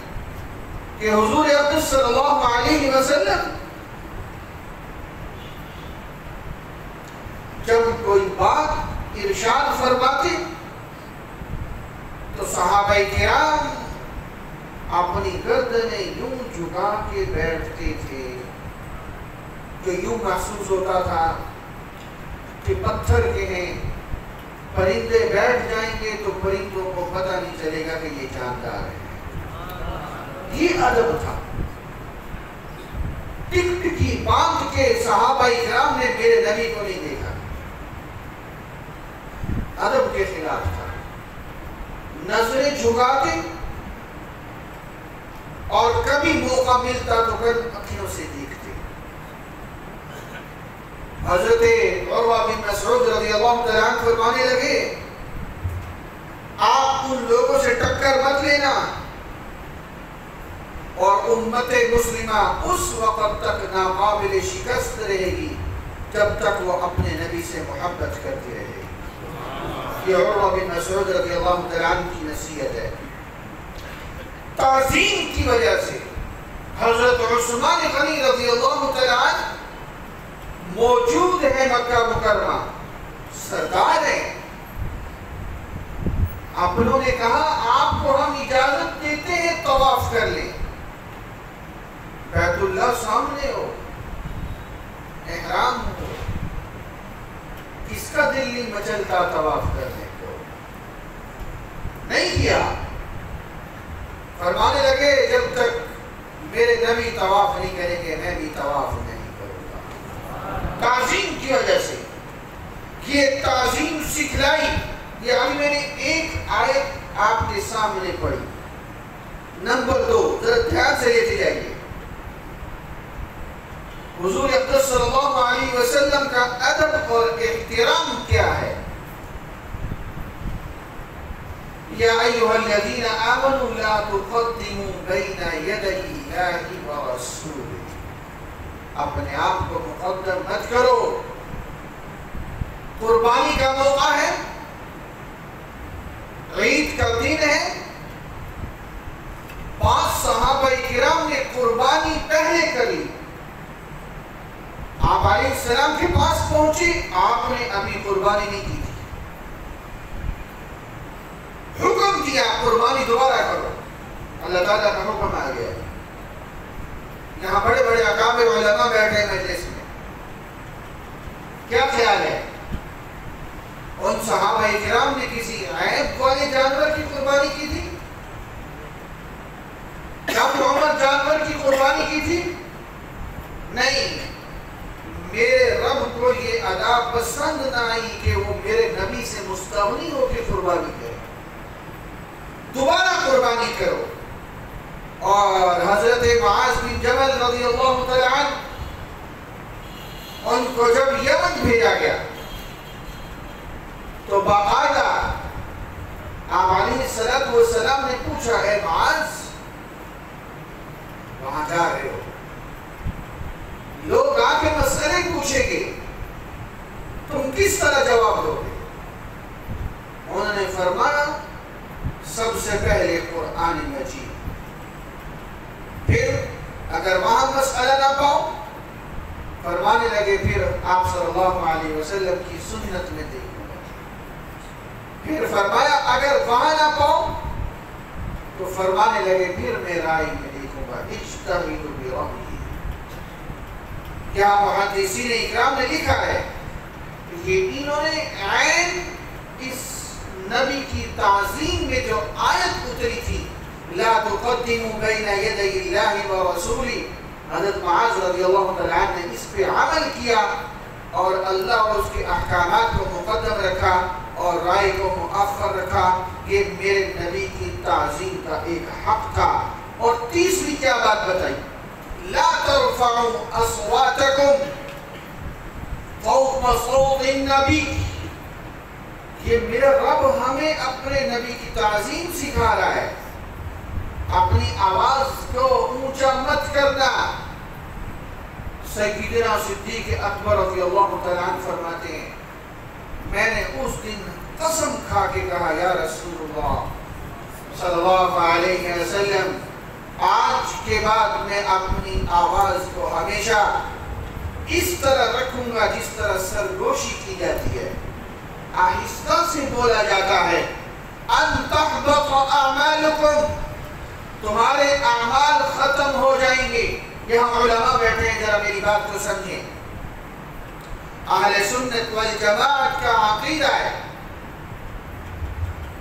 Speaker 1: کہ حضور اقدس صلی اللہ علیہ وسلم جب کوئی بات ارشاد فرماتے تو صحابہ کرام اپنی گردنیں یوں جھکا کے بیٹھتے تھے کہ یوں محسوس ہوتا تھا کہ پتھر کے ہیں، پرندے بیٹھ جائیں گے تو پرندوں کو پتہ نہیں چلے گا کہ یہ جاندار ہے۔ یہ ادب تھا۔ ٹک ٹکی باندھ کے صحابہ کرام نے میرے نبی کو نہیں دیکھا، ادب کے خلاف تھا۔ نظریں جھکاتے اور کبھی موقع ملتا تو پھر اکھیوں سے دیکھتے۔ حضرت عروہ بن مسعود رضی اللہ تعالیٰ عنہ فرمانے لگے، آپ ان لوگوں سے ٹکر مت لینا، اور امت مسلمہ اس وقت تک ناقابل شکست رہے گی جب تک وہ اپنے نبی سے محبت کرتی رہے گی۔ یہ عروہ بن مسعود رضی اللہ تعالیٰ عنہ کی نصیحت ہے۔ تعظیم کی وجہ سے حضرت عثمان غنی رضی اللہ تعالیٰ عنہ موجود ہے مکہ مکرمہ، سردار ہیں۔ اپنوں نے کہا آپ کو ہم اجازت دیتے ہیں طواف کر لیں، بیت اللہ سامنے ہو، احرام ہو، کس کا دل نہیں مچلتا طواف کرنے کو؟ نہیں کیا۔ فرمانے لگے جب تک میرے نبی طواف نہیں کریں گے میں بھی طواف نہیں کروں گا۔ تعظیم کی وجہ سے یہ تعظیم سکھلائی۔ یہ ابھی میں نے ایک آیت آپ کے سامنے پڑھی۔ نمبر 2، ذرا دھیان سے لیتے جائیے۔ حضور اقدس صلی اللہ علیہ وسلم کا ادب اور احترام کیا ہے؟ یا ایھا الذین آمنوا لا تقدموا بین یدی اللہ ورسولہ، اپنے آپ کو مقدم مت کرو۔ قربانی کا موقع ہے، عید کا دن ہے، 5 صحابہ کرام نے قربانی پہلے کری، آپ علیہ السلام کے پاس پہنچے، آپ نے ابھی قربانی نہیں کی تھی، حکم دیا قربانی دوبارہ کرو۔ اللہ تعالیٰ کا حکم آ گیا۔ یہاں بڑے بڑے اکابر علماء بیٹھے مجلس میں، کیا خیال ہے ان صحابہ کرام نے کسی عیب والے جانور کی قربانی کی تھی؟ کیا عمر جانور کی قربانی کی تھی؟ نہیں۔ میرے رب کو یہ ادا پسند نہ آئی کہ وہ میرے نبی سے مستغنی ہو کے قربانی کرے، دوبارہ قربانی کرو۔ اور حضرت معاذ بن جبل رضی اللہ تعالیٰ عنہ، ان کو جب یمن بھیجا گیا تو باقاعدہ آپ علیہ السلام نے پوچھا، اے معاذ وہاں جا رہے ہو، لوگ آ کے مسئلے پوچھیں گے، تم کس طرح جواب دو گے؟ انہوں نے فرمایا سب سے پہلے قرآن مجید، پھر اگر وہاں مسئلہ نہ پاؤ فرمانے لگے پھر آپ صلی اللہ علیہ وسلم کی سنت میں دیکھو گا، پھر فرمایا اگر وہاں نہ پاؤ تو فرمانے لگے پھر میں رائے میں دیکھوں گا، اجتہد برأیی۔ کیا محدثین اکرام نے لکھا ہے کہ انہوں نے عین اس نبی کی تعظیم میں جو آیت اتری تھی لا تقدموا بین یدی اللہ ورسولہ، حضرت معاذ رضی اللہ تعالیٰ عنہ نے اس پہ عمل کیا اور اللہ اور اس کے احکامات کو مقدم رکھا اور رائے کو مؤخر رکھا۔ یہ میرے نبی کی تعظیم کا ایک حق تھا۔ اور تیسری کیا بات بتائی؟ لا ترفعوا اصواتکم فوق صوت النبی۔ یہ میرا رب ہمیں اپنے نبی کی تعظیم سکھا رہا ہے، اپنی آواز کو اونچا مت کرنا۔ سیدنا صدیق اکبر رضی اللہ تعالیٰ عنہ فرماتے ہیں میں نے اس دن قسم کھا کے کہا یا رسول اللہ صلی اللہ علیہ وسلم آج کے بعد میں اپنی آواز کو ہمیشہ اس طرح رکھوں گا جس طرح سرگوشی کی جاتی ہے، آہستہ سے بولا جاتا ہے۔ ان تحبط اعمالکم، تمہارے اعمال ختم ہو جائیں گے۔ یہاں علماء بیٹھے ہیں، ذرا میری بات کو سمجھیں۔ اہل سنت والجماعت کا عقیدہ ہے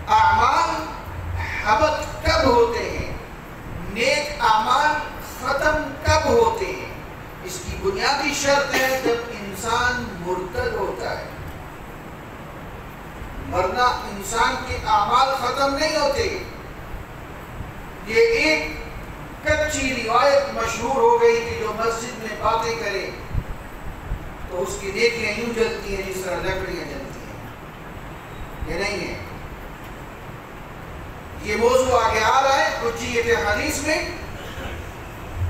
Speaker 1: اعمال حبط کب ہوتے ہیں، نیک اعمال ختم کب ہوتے ہیں؟ اس کی بنیادی شرط ہے جب انسان مرتد ہوتا ہے، ورنہ انسان کے اعمال ختم نہیں ہوتے۔ یہ ایک کچی روایت مشہور ہو گئی کہ جو مسجد میں باتیں کرے تو اس کی نیکیاں یوں جلتی ہیں جس طرح لکڑیاں جلتی ہیں۔ یہ نہیں ہے، یہ موضوع آگے آ رہا ہے حجیت حدیث میں،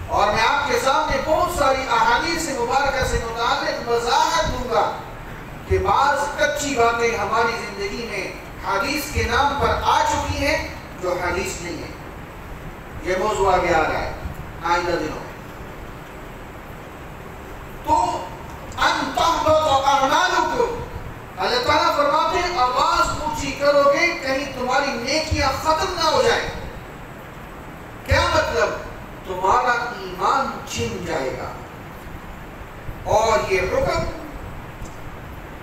Speaker 1: اور میں آپ کے سامنے بہت ساری احادیث مبارکہ سے متعلق وضاحت دوں گا کہ بعض کچی باتیں ہماری زندگی میں حدیث کے نام پر آ چکی ہیں جو حدیث نہیں ہے۔ یہ موضوع آگے آ رہا ہے آئندہ دنوں میں۔ تو ان تحبط اعمالکم، اللہ تعالیٰ فرماتے ہیں آواز اونچی کرو گے کہیں تمہاری نیکیاں ختم نہ ہو جائیں۔ کیا مطلب؟ تمہارا ایمان چھن جائے گا۔ اور یہ حکم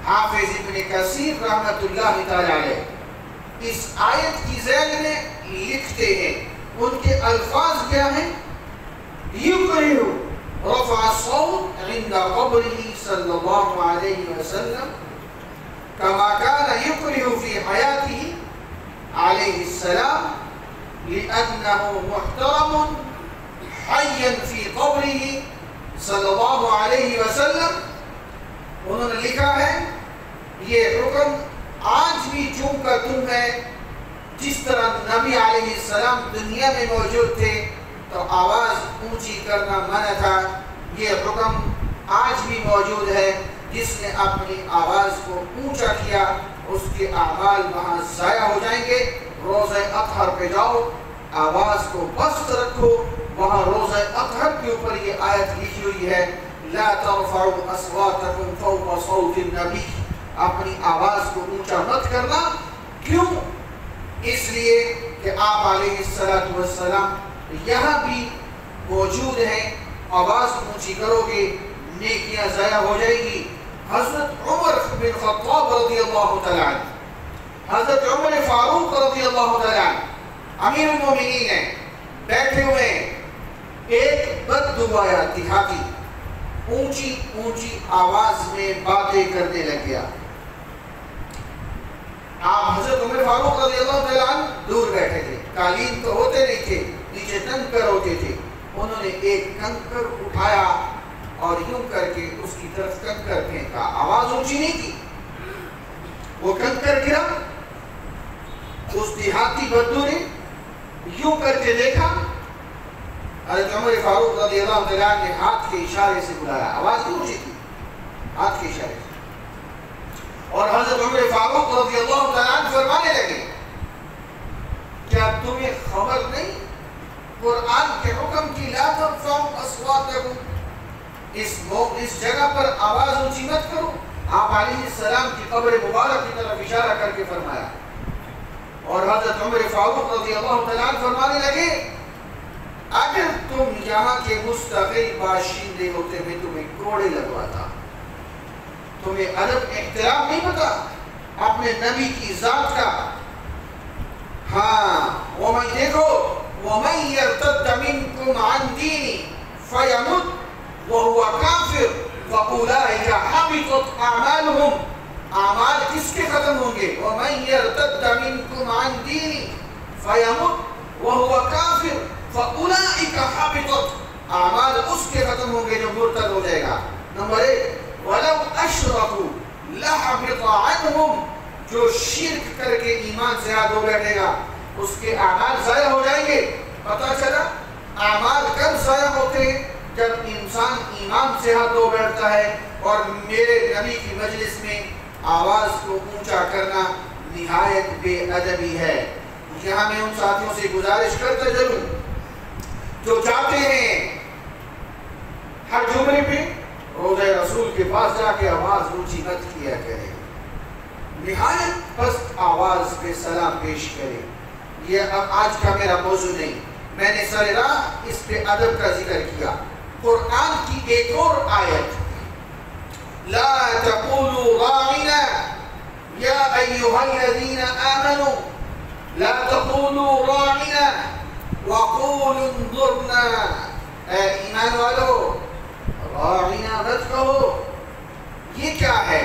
Speaker 1: حافظ ابن کثیر رحمت اللہ تعالی علیہ اس آیت کی ذیل میں لکھتے ہیں، ان کے الفاظ کیا ہیں؟ یکرہ رفع الصوت عند قبرہ صلی اللہ علیہ وسلم کما کان یکرہ فی حیاتہ علیہ السلام لأنہ محترم حیا فی قبرہ صلی اللہ علیہ وسلم۔ انہوں نے لکھا ہے یہ حکم آج بھی چونکہ تم ہے، جس طرح نبی علیہ السلام دنیا میں موجود تھے تو آواز اونچی کرنا منع تھا، یہ حکم آج بھی موجود ہے۔ جس نے اپنی آواز کو اونچا کیا اس کے اعمال وہاں ضائع ہو جائیں گے۔ روزہ اطہر پہ جاؤ، آواز کو پست رکھو، وہاں روزہ اطہر کے اوپر یہ آیت لکھی ہوئی ہے لا ترفعوا اصواتکم فوق صوت النبی، اپنی آواز کو اونچا مت کرنا۔ کیوں؟ اس لیے کہ آپ علیہ السلام یہاں بھی موجود ہیں، آواز اونچی کرو گے نیکیاں ضائع ہو جائے گی۔ حضرت عمر بن خطاب رضی اللہ تعالیٰ عنہ، حضرت عمر فاروق رضی اللہ تعالیٰ عنہ امیر المومنین ہیں، بیٹھے ہوئے ایک بدو آیا دیہاتی، اونچی اونچی آواز میں باتیں کرنے لگ گیا۔ آپ حضرت عمر فاروق رضی اللہ تعالیٰ عنہ دور بیٹھے تھے، قالین تو ہوتے نہیں تھے، نیچے کنکر ہوتے تھے۔ انہوں نے ایک کنکر اٹھایا اور یوں کر کے اس کی طرف کنکر پھینکا، آواز اونچی نہیں کی، وہ کنکر گرا۔ اس دیہاتی بدو نے یوں کر کے دیکھا، حضرت عمر فاروق رضی اللہ تعالیٰ عنہ نے ہاتھ کے اشارے سے بلایا، آواز اونچی کی ہاتھ کے اشارے سے، اور حضرت عمر فاروق رضی اللہ تعالیٰ عنہ فرمانے لگے کیا تمہیں خبر نہیں قرآن کے حکم کی لا ترفعوا اصواتکم، اس جگہ پر آواز اونچی مت کرو۔ آپ علیہ السلام کی قبر مبارک کی طرف اشارہ کر کے فرمایا، اور حضرت عمر فاروق رضی اللہ تعالیٰ عنہ فرمانے لگے اگر تم یہاں کے مستقل باشندے ہوتے میں تمہیں کوڑے لگواتا. تمہیں ادب احترام نہیں پتا اپنے نبی کی ذات کا. ہاں ومن دیکھو ومن یرتد منکم عن دینی فیمت وہو کافر فاولئک حبطت اعمالهم. اعمال کس کے ختم ہوں گے؟ ومن یرتد منکم عن دینی فیمت وہو کافر فاولئک حبطت. اعمال اس کے ختم ہوں گے جو مرتد ہو جائے گا. نمبر 1 وَلَوْ أَشْرَكُوا لَحَبِطَ عَنْهُمْ. جو شرک کر کے ایمان سے ہاتھ دھو بیٹھے گا اس کے اعمال ضائع ہو جائیں گے. پتہ چلا اعمال کب ضائع ہوتے ہیں؟ جب انسان ایمان سے ہاتھ دھو بیٹھتا ہے. اور میرے نبی کی مجلس میں آواز کو اونچا کرنا نہایت بے ادبی ہے. یہاں میں ان ساتھیوں سے گزارش کرتا چلوں جو جاتے ہیں ہر جمعے پہ روضہ رسول کے پاس جا کے آواز اونچی مت کیا کرے. نہایت پست آواز پہ سلام پیش کرے. یہ اب آج کا میرا موضوع نہیں. میں نے سر راہ اس پہ ادب کا ذکر کیا. قرآن کی ایک اور آیت لا تقولوا راعنا یا ایھا الذین آمنوا لا تقولوا راعنا وقولوا انظرنا. اے ایمان والو راعنا مت کہو. یہ کیا ہے؟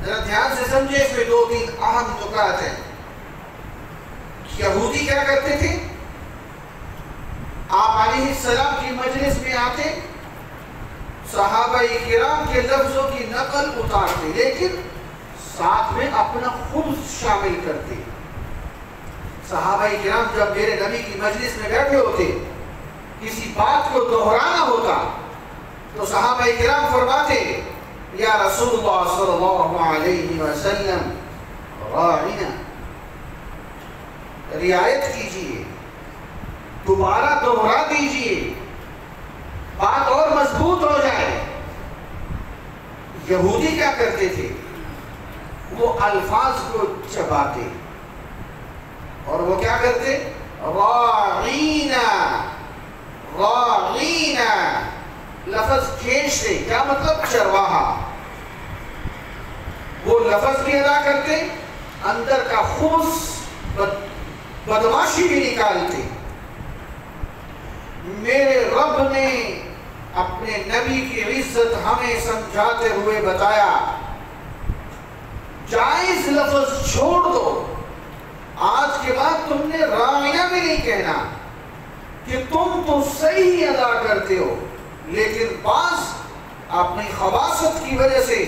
Speaker 1: ذرا دھیان سے سمجھے. اس میں 2-3 اہم نکات ہیں. یہودی کیا کرتے تھے؟ آپ علیہ السلام کی مجلس میں آتے صحابہ کرام کے لفظوں کی نقل اتارتے لیکن ساتھ میں اپنا خود شامل کرتے. صحابہ کرام جب میرے نبی کی مجلس میں بیٹھے ہوتے کسی بات کو دہرانا ہوتا تو صحابہ کرام فرماتے یا رسول اللہ صلی اللہ علیہ وسلم راعنا. رعایت کیجئے, دوبارہ دہرا دیجئے, بات اور مضبوط ہو جائے. یہودی کیا کرتے تھے؟ وہ الفاظ کو چباتے اور وہ کیا کرتے؟ راعینا راعینا لفظ کھینچتے. کیا مطلب؟ چرواہا. وہ لفظ بھی ادا کرتے, اندر کا خبث بدماشی بھی نکالتے. میرے رب نے اپنے نبی کی عزت ہمیں سمجھاتے ہوئے بتایا جائز لفظ چھوڑ دو. آج کے بعد تم نے راعینا بھی نہیں کہنا کہ تم تو صحیح ادا کرتے ہو لیکن بعض اپنی خباثت کی وجہ سے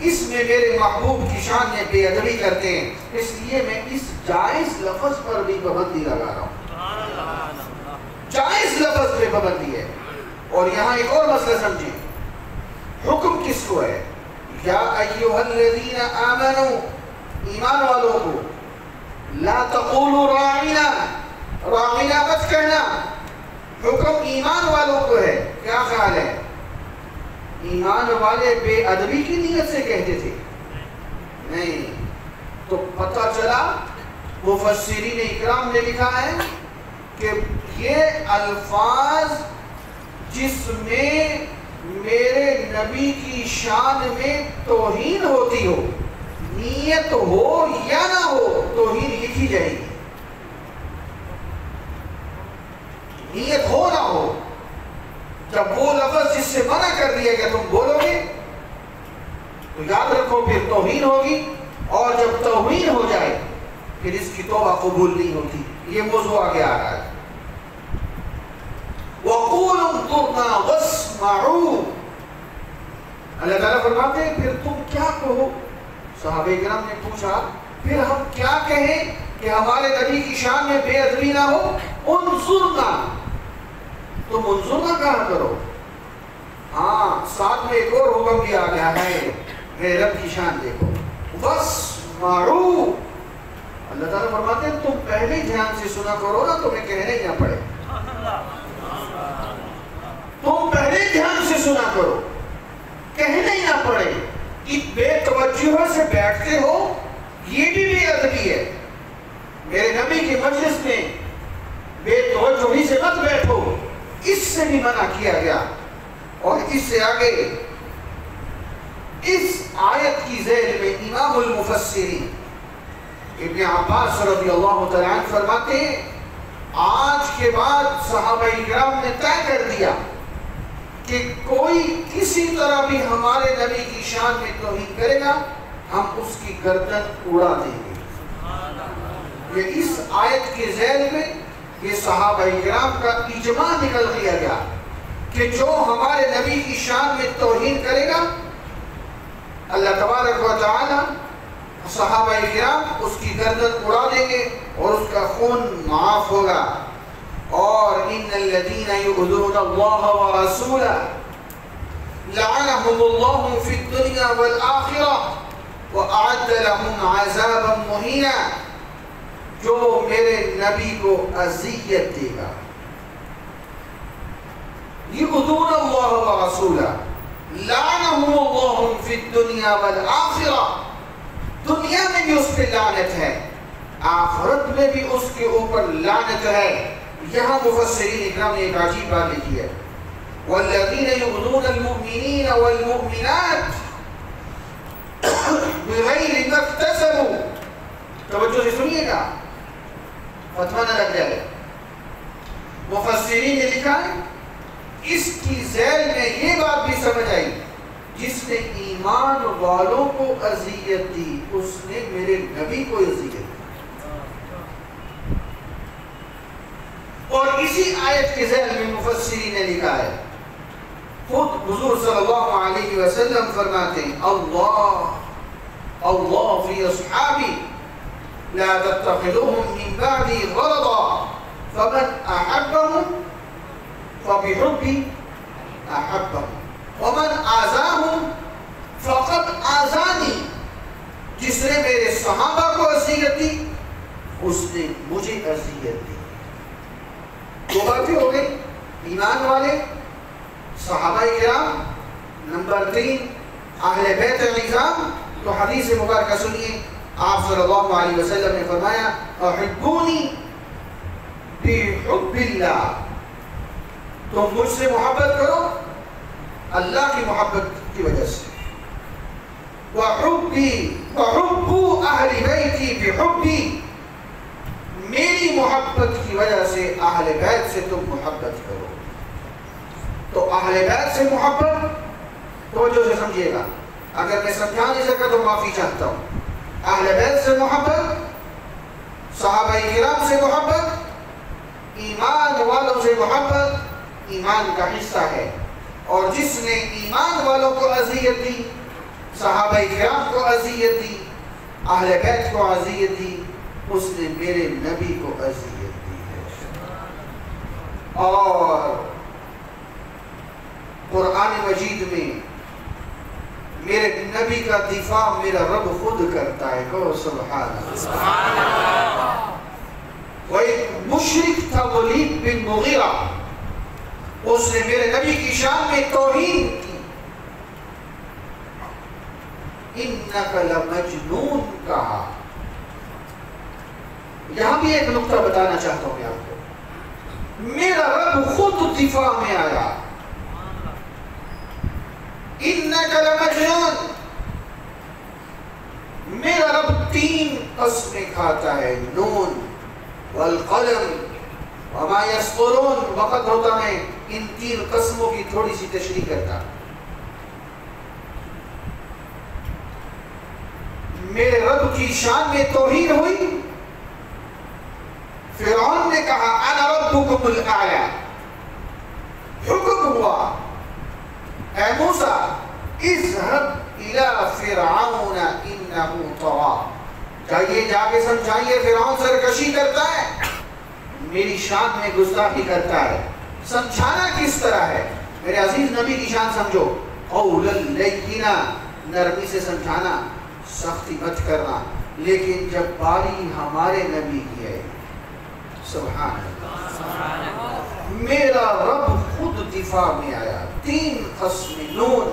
Speaker 1: اس میں میرے محبوب کی شان میں بے ادبی کرتے ہیں. اس لیے میں اس جائز لفظ پر بھی پابندی لگا رہا ہوں. جائز لفظ پہ پابندی ہے. اور یہاں ایک اور مسئلہ سمجھیں. حکم کس کو ہے؟ یا ایھا الذین آمنوا, ایمان والوں کو, لا تقولوا راعنا, راعنا مت کہنا. حکم ایمان والوں کو ہے. کیا خیال ہے؟ ایمان والے بے ادبی کی نیت سے کہتے تھے؟ نہیں. تو پتہ چلا مفسرین اکرام نے لکھا ہے کہ یہ الفاظ جس میں میرے نبی کی شان میں توہین ہوتی ہو, نیت ہو یا نہ ہو, توہین لکھی جائے گی. نیت ہو نہ ہو, جب وہ لفظ جس سے منع کر دیا گیا تم بولو گے تو یاد رکھو پھر توہین ہوگی, اور جب توہین ہو جائے پھر اس کی توبہ قبول نہیں ہوتی. یہ موضوع آگے آ رہا ہے. وَقُولُوا انظُرْنَا وَاسْمَعُوا. اللہ تعالیٰ فرماتے ہیں پھر تم کیا کہو؟ صحابہ کرام نے پوچھا پھر ہم کیا کہیں کہ ہمارے نبی کی شان میں بے ادبی نہ ہو؟ انظرنا, تم انظرنا کہا کرو. ہاں ساتھ میں ایک اور حکم بھی آ گیا ہے, میرے رب کی شان دیکھو. وَاسْمَعُوا. اللہ تعالیٰ فرماتے ہیں تم پہلے دھیان سے سنا کرو نا, تمہیں کہنے ہی نہ پڑے. تم پہلے دھیان سے سنا کرو, کہنے ہی نہ پڑے. بے توجہ سے بیٹھتے ہو, یہ بھی بے ادبی ہے. میرے نبی کی مجلس میں بے توجہی سے مت بیٹھو، اس سے بھی منع کیا گیا۔ اور اس سے آگے اس آیت کی ذیل میں امام المفسرین ابن عباس رضی اللہ تعالیٰ عنہ فرماتے ہیں آج کے بعد صحابہ کرام نے طے کر دیا کہ کوئی کسی طرح بھی ہمارے نبی کی شان میں توہین کرے گا ہم اس کی گردن اڑا دیں گے۔ یہ اس آیت کے ذیل میں یہ صحابہ کرام کا اجماع نکل لیا گیا کہ جو ہمارے نبی کی شان میں توہین کرے گا اللہ تبارک و تعالی صحابہ کرام اس کی گردن اڑا دیں گے اور اس کا خون معاف ہوگا۔ اور ان الذین یؤذون اللہ ورسولہ لعنهم اللہ فی الدنیا والآخرہ وأعد لهم عذابا مہینا، جو میرے نبی کو اذیت دے گا، یؤذون اللہ ورسولہ لعنهم اللہ فی الدنیا والآخرہ، دنیا میں بھی اس پہ لعنت ہے، آخرت میں بھی اس کے اوپر لعنت ہے۔ یہاں مفسرین اکرام نے ایک عجیب بات لکھی ہے والذین یؤذون المؤمنین والمؤمنات بغیر ما اکتسبوا، توجہ سے سنیے گا فتوہ نہ لگ جائے۔ مفسرین نے لکھا ہے اس کی ذیل میں یہ بات بھی سمجھ آئی جس نے ایمان والوں کو اذیت دی اس نے میرے نبی کو اذیت دی۔ اور اسی آیت کے ذیل میں مفسرین نے لکھا ہے خود حضور صلی اللہ علیہ وسلم فرماتے ہیں اللہ فی اصحابی لا تتخذوهم من بعدی غرضا فمن احبهم فبحبی احبهم ومن آذاهم فقد آذانی، جس نے میرے صحابہ کو اذیت دی اس نے مجھے اذیت دی۔ دو باتیں ہو گئی، ایمان والے صحابہ کرام، نمبر 3 اہل بیت النظام۔ تو حدیث مبارکہ سنیے، آپ صلی اللہ علیہ وسلم نے فرمایا احبونی بحب اللہ، تم مجھ سے محبت کرو اللہ کی محبت کی وجہ سے، وحبوا اہل بیتی بحبی، میری محبت کی وجہ سے اہل بیت سے تم محبت کرو۔ تو اہل بیت سے محبت توجہ سے سمجھیے گا، اگر میں سمجھا نہیں سکا تو معافی چاہتا ہوں۔ اہل بیت سے محبت، صحابہ کرام سے محبت، ایمان والوں سے محبت ایمان کا حصہ ہے، اور جس نے ایمان والوں کو اذیت دی، صحابہ کرام کو اذیت دی، اہل بیت کو اذیت دی، اس نے میرے نبی کو اذیت دی ہے۔ اور قرآن مجید میں میرے نبی کا دفاع میرا رب خود کرتا ہے، کہو سبحان اللہ۔ وہ ایک مشرک تھا ولید بن مغیرہ، اس نے میرے نبی کی شان میں توہین کی، انک لمجنون کہا۔ یہاں بھی ایک نقطہ بتانا چاہتا ہوں میں آپ کو، میرا رب خود دفاع میں آیا، انک لمجنون۔ میرا رب 3 قسمیں کھاتا ہے، نون والقلم وما یسطرون، وقت ہوتا میں ان 3 قسموں کی تھوڑی سی تشریح کرتا۔ میرے رب کی شان میں توہین ہوئی، فرعون نے کہا انا ربکم الاعلی، حکم ہوا اے موسیٰ اذهب الى فرعون انه طغى، جائیے جا کے سمجھائیے فرعون سرکشی کرتا ہے، میری شان میں گستاخی کرتا ہے۔ سمجھانا کس طرح ہے؟ میرے عزیز نبی کی شان سمجھو، قولا لینا، نرمی سے سمجھانا، سختی مت کرنا، لیکن جب باری ہمارے نبی کی ہے، سبحان اللہ، میرا رب خود دفاع میں آیا۔ 3 قسم، نون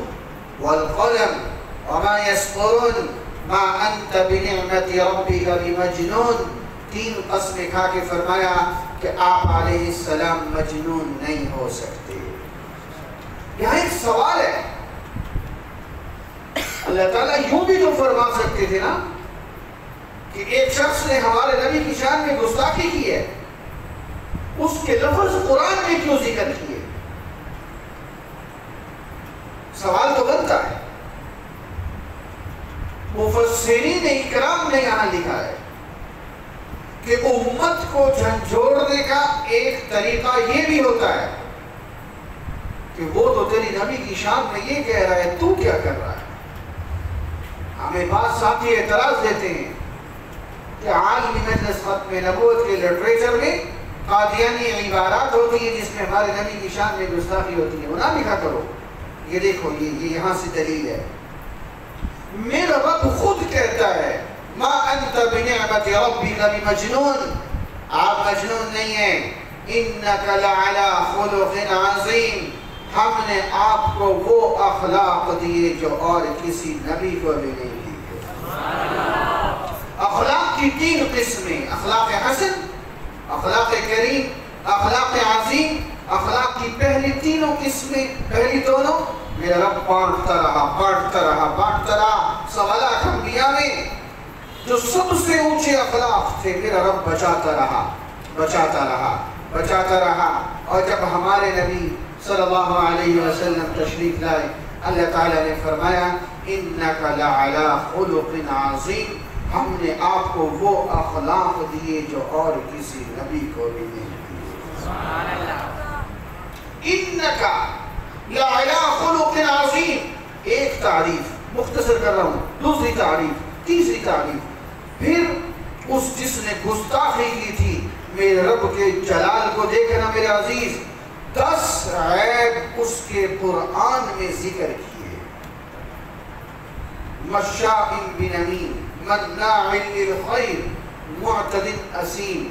Speaker 1: والقلم وما يسطرون ما انت بنعمت ربك بمجنون، 3 قسمیں کھا کے فرمایا کہ آپ علیہ السلام مجنون نہیں ہو سکتے۔ یہاں ایک سوال ہے، اللہ تعالیٰ یوں بھی تو فرما سکتے تھے نا کہ ایک شخص نے ہمارے نبی کی شان میں گستاخی کی ہے، اس کے لفظ قرآن میں کیوں ذکر کیے؟ سوال تو بنتا ہے۔ مفسرین اکرام نے یہاں لکھا ہے کہ امت کو جھنجھوڑنے کا ایک طریقہ یہ بھی ہوتا ہے کہ وہ تو تیری نبی کی شان میں یہ کہہ رہا ہے، تو کیا کر رہا ہے؟ ہمیں بعض ساتھی اعتراض دیتے ہیں کہ عالمی مجلس ختم نبوت کے لٹریچر میں قادیانی عبارات ہوتی ہیں جس میں ہمارے نبی کی شان میں گستاخی ہوتی ہے، وہ نہ لکھا کرو۔ یہ دیکھو، یہ یہاں سے دلیل ہے۔ میرا رب خود کہتا ہے ما انت بنعمت ربک بمجنون، آپ مجنون نہیں ہیں، انک لعلی خلق عظیم، ہم نے آپ کو وہ اخلاق دیے جو اور کسی نبی کو بھی نہیں دیے۔ اخلاق کی 3 قسمیں، اخلاق حسن، اخلاق کریم، اخلاق عظیم۔ اخلاق کی پہلی 3 قسمیں، پہلی دونوں میرا رب بانٹتا رہا۔ سوالات انبیاء میں جو سب سے اونچے اخلاق تھے میرا رب بچاتا رہا۔ اور جب ہمارے نبی صلی اللہ علیہ وسلم تشریف لائے، اللہ تعالیٰ نے فرمایا انک لعلی خلق عظیم، ہم نے آپ کو وہ اخلاق دیے جو اور کسی نبی کو بھی نہیں دیے۔ انک لعلی خلق عظیم، ایک تعریف مختصر کر رہا ہوں، دوسری تعریف، تیسری تعریف۔ پھر اس جس نے گستاخی کی تھی، میرے رب کے جلال کو دیکھنا میرے عزیز، 10 عیب اس کے قرآن میں ذکر کیے۔ مشاء بنمیم، مناع للخیر، معتد اثیم،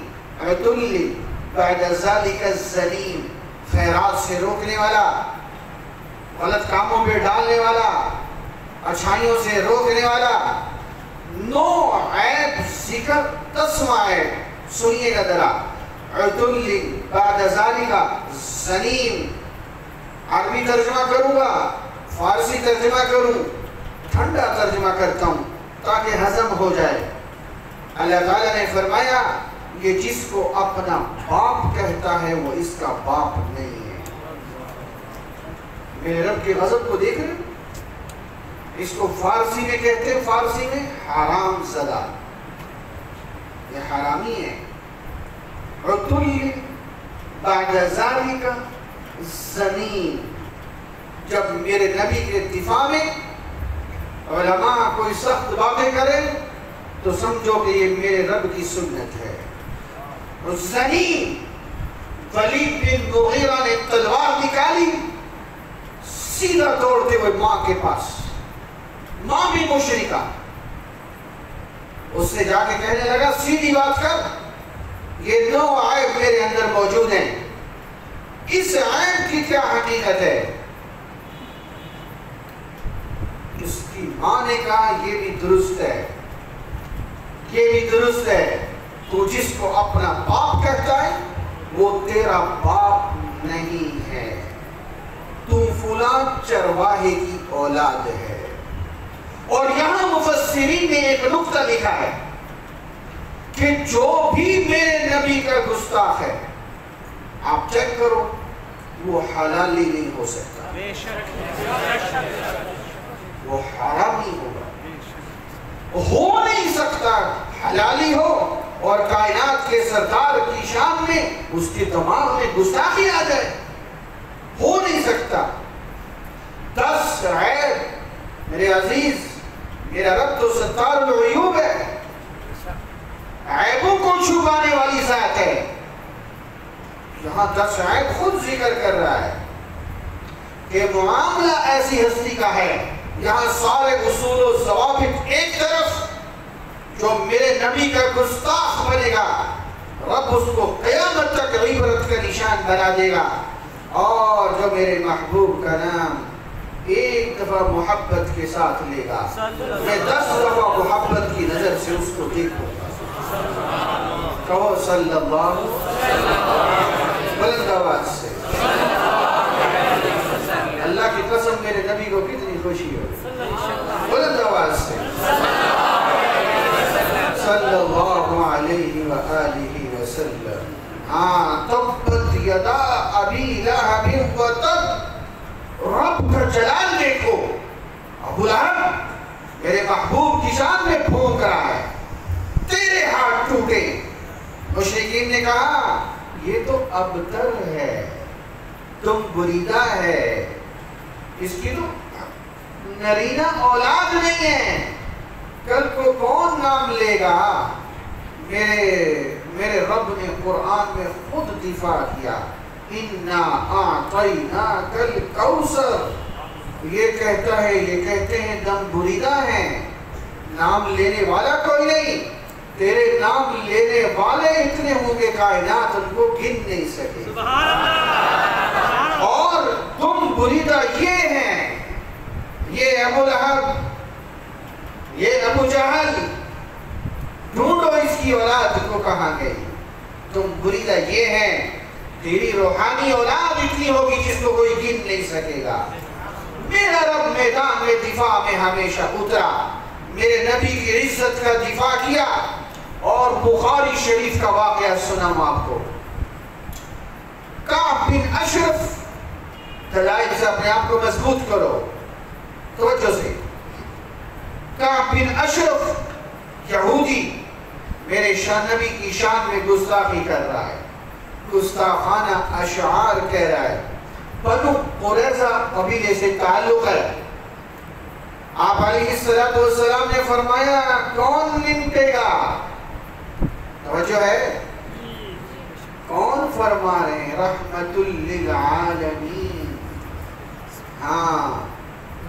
Speaker 1: عتل بعد ذلك الزنیم، خیرات سے روکنے والا، غلط کاموں پہ ڈالنے والا، اچھائیوں سے روکنے والا۔ 9 عیب ذکر، 10واں عیب سنیے گا ذرا، عتل بعد ذلك زنیم۔ عربی ترجمہ کروں گا، فارسی ترجمہ کروں، ٹھنڈا ترجمہ کرتا ہوں تاکہ ہضم ہو جائے۔ اللہ تعالیٰ نے فرمایا یہ جس کو اپنا باپ کہتا ہے وہ اس کا باپ نہیں ہے۔ میرے رب کے غضب کو دیکھ رہے، اس کو فارسی میں کہتے ہیں، فارسی میں حرام زدہ، یہ حرامی ہے۔ عتل بعد ذالک زنیم، جب میرے نبی کے دفاع میں علماء کوئی سخت باتیں کریں تو سمجھو کہ یہ میرے رب کی سنت ہے۔ زنیم، ولید بن مغیرہ نے تلوار نکالی، سیدھا دوڑتے ہوئے ماں کے پاس، ماں بھی مشرکہ، اس سے جا کے کہنے لگا سیدھی بات کر، یہ 9 عیب میرے اندر موجود ہیں، اس عیب کی کیا حقیقت ہے؟ اس کی ماں نے کہا یہ بھی درست ہے، یہ بھی درست ہے، تو جس کو اپنا باپ کہتا ہے وہ تیرا باپ نہیں ہے، تم فلاں چرواہے کی اولاد ہے۔ اور یہاں مفسرین نے ایک نقطہ لکھا ہے کہ جو بھی میرے نبی کا گستاخ ہے، آپ چیک کرو، وہ حلالی نہیں ہو سکتا، وہ حرامی ہوگا، ہو نہیں سکتا حلالی ہو اور کائنات کے سردار کی شان میں اس کے دماغ میں گستاخی آ جائے، ہو نہیں سکتا۔ 10 عیب میرے عزیز، میرا رب تو ستار العیوب ہے، عیبوں کو چھپانے والی ذات ہے۔ یہاں 10 عیب خود ذکر کر رہا ہے کہ معاملہ ایسی ہستی کا ہے، یہاں سارے اصول و ضوابط ایک طرف، جو میرے نبی کا گستاخ بنے گا رب اس کو قیامت تک عبرت کا نشان بنا دے گا، اور جو میرے محبوب کا نام ایک دفعہ محبت کے ساتھ لے گا، میں 10 دفعہ محبت کی نظر سے اس کو دیکھوں گا۔ کہو صلی اللہ بلند آواز سے. اللہ کی قسم میرے نبی کو کتنی خوشی ہو. بلند آواز سے صلی اللہ علیہ وآلہ وسلم. ہاں تبت یدا ابی لہب وتب. رب کا جلال دیکھو. ابو لہب میرے محبوب کی شان میں پھونک رہا ہے. تیرے ہاتھ ٹوٹے. مشرکین نے کہا یہ تو ابتر ہے, تم بریدہ ہے, اس کی تو نرینہ اولاد نہیں ہے, کل کو کون نام لے گا. میرے رب نے قرآن میں خود دفاع کیا. اِنَّا أَعْطَيْنَاكَ الْكَوْثَرَ. یہ کہتا ہے, یہ کہتے ہیں دم بریدہ ہیں, نام لینے والا کوئی نہیں. تیرے نام لینے والے اتنے ہوں گے کائنات ان کو گن نہیں سکے. اور تم بریدہ یہ ہیں, یہ ابو لہب, یہ ابو جہل, ڈھونڈو اس کی اولاد کو کہاں گئی. تم بریدہ یہ ہیں, تیری روحانی اولاد اتنی ہوگی جس کو کوئی گن نہیں سکے گا. میرا رب میدان میں دفاع میں ہمیشہ اترا, میرے نبی کی عزت کا دفاع کیا. اور بخاری شریف کا واقعہ سناؤں آپ کو. کعب بن اشرف, دلائل سے اپنے آپ کو مضبوط کرو توجہ سے. کعب بن اشرف یہودی میرے نبی کی شان میں گستاخی کر رہا ہے, گستاخانہ اشعار کہہ رہا ہے. بنو قریظہ قبیلے سے تعلق ہے. آپ علیہ السلام نے فرمایا کون نمٹے گا. توجہ ہے, کون فرما رہے ہیں, رحمت للعالمین. ہاں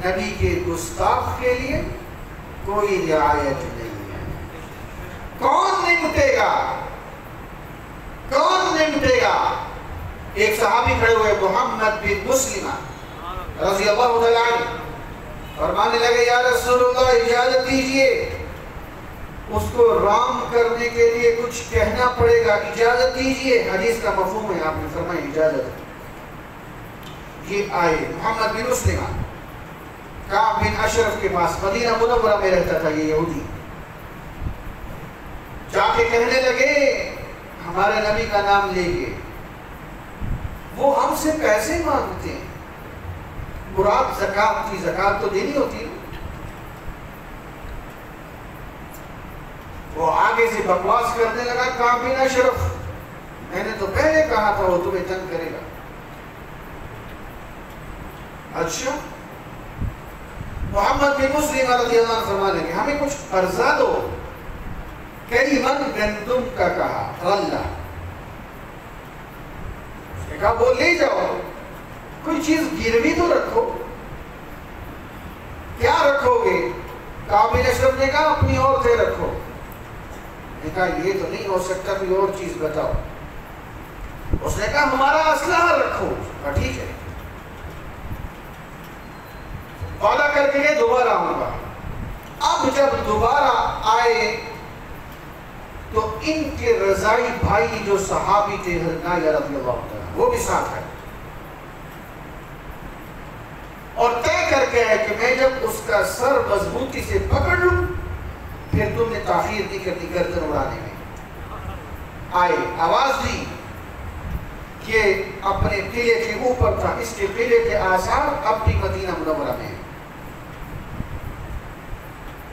Speaker 1: نبی کے گستاخ کے لیے کوئی رعایت نہیں ہے. کون نمٹے گا, کون نمٹے گا. ایک صحابی کھڑے ہوئے محمد بن مسلمہ رضی اللہ تعالیٰ عنہ, فرمانے لگے یا رسول اللہ اجازت دیجئے, اس کو رام کرنے کے لیے کچھ کہنا پڑے گا, اجازت دیجئے. حدیث کا مفہوم ہے, آپ نے فرمایا اجازت. یہ آئے محمد بن مسلمہ کعب بن اشرف کے پاس, مدینہ منورہ میں رہتا تھا یہ یہودی. جا کے کہنے لگے ہمارے نبی کا نام لے کے, وہ ہم سے پیسے مانگتے ہیں. مراد زکات کی, زکات تو دینی ہوتی ہے. وہ آگے سے بکواس کرنے لگا کعب بن اشرف, میں نے تو پہلے کہا تھا وہ تمہیں تنگ کرے گا. اچھا, محمد بن مسلم رضی اللہ عنہ فرمانے لگے ہمیں کچھ قرضہ دو. کئی من گندم کا کہا, غلہ. اس نے کہا وہ لے جاؤ, کوئی چیز گروی تو رکھو. کیا رکھو گے. کعب بن اشرف نے کہا اپنی عورتیں رکھو. نے کہا یہ تو نہیں ہو سکتا, کوئی اور چیز بتاؤ. اس نے کہا ہمارا اسلحہ رکھو. ٹھیک ہے, وعدہ کر کے دوبارہ آؤں گا. اب جب دوبارہ آئے تو ان کے رضائی بھائی جو صحابی تھے نائلہ رضی اللہ عنہ, وہ بھی ساتھ ہے. اور طے کر کے ہے کہ میں جب اس کا سر مضبوطی سے پکڑ لوں پھر تم نے تاخیر نہیں کرنی گردن اڑانے میں. آئے, آواز دی کہ اپنے قلعے کے اوپر تھا, اس کے قلعے کے آثار اب بھی مدینہ منورہ میں.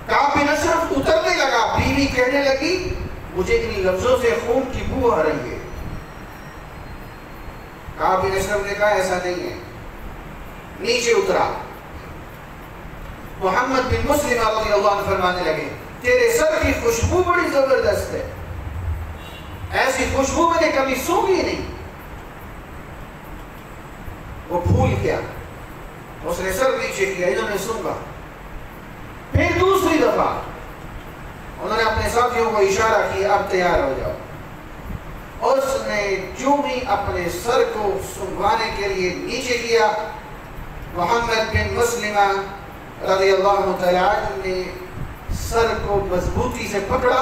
Speaker 1: کعب بن اشرف اترنے لگا, بیوی کہنے لگی مجھے ان لفظوں سے خون کی بو آ رہی ہے. کعب بن اشرف نے کہا ایسا نہیں ہے. نیچے اترا. محمد بن مسلم رضی اللہ عنہ فرمانے لگے تیرے سر کی خوشبو بڑی زبردست ہے, ایسی خوشبو میں نے کبھی سونگھی نہیں. وہ پھول کیا, اس نے سر نیچے کیا, انہوں نے سونگا. پھر دوسری دفعہ انہوں نے اپنے ساتھیوں کو اشارہ کیا اب تیار ہو جاؤ. اس نے جو بھی اپنے سر کو سنگوانے کے لیے نیچے کیا, محمد بن مسلمہ رضی اللہ تعالیٰ عنہ نے سر کو مضبوطی سے پکڑا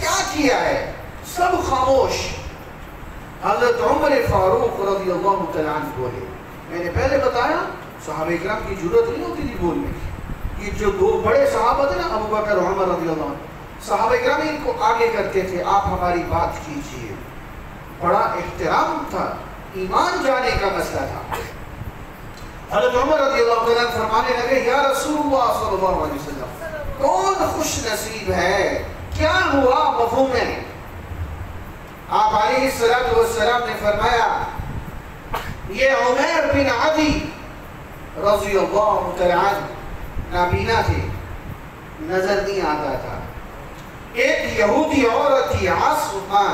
Speaker 1: کیا کیا ہے؟ سب خاموش. حضرت عمر فاروق رضی اللہ تعالیٰ عنہ بولے. میں نے پہلے بتایا صحابہ اکرام کی ضرورت نہیں ہوتی تھی بولنے کی. یہ جو دو بڑے صحابہ تھے نا، ابو بکر اور عمر رضی اللہ عنہ، صحابہ اکرام ان کو آگے کرتے تھے، آپ ہماری بات کیجئے. بڑا احترام تھا، ایمان جانے کا مسئلہ تھا. حضرت عمر رضی اللہ تعالیٰ عنہ فرمانے لگے، یا رسول اللہ صلی اللہ علیہ وسلم، کون خوش نصیب ہے؟ کیا ہوا مفہوم ہے؟ آپ علیہ السلام نے فرمایا، یہ عمیر بن عدی رضی اللہ تعالیٰ عنہ نابینا تھے، نظر نہیں آتا تھا. ایک یہودی عورت تھی عصمہ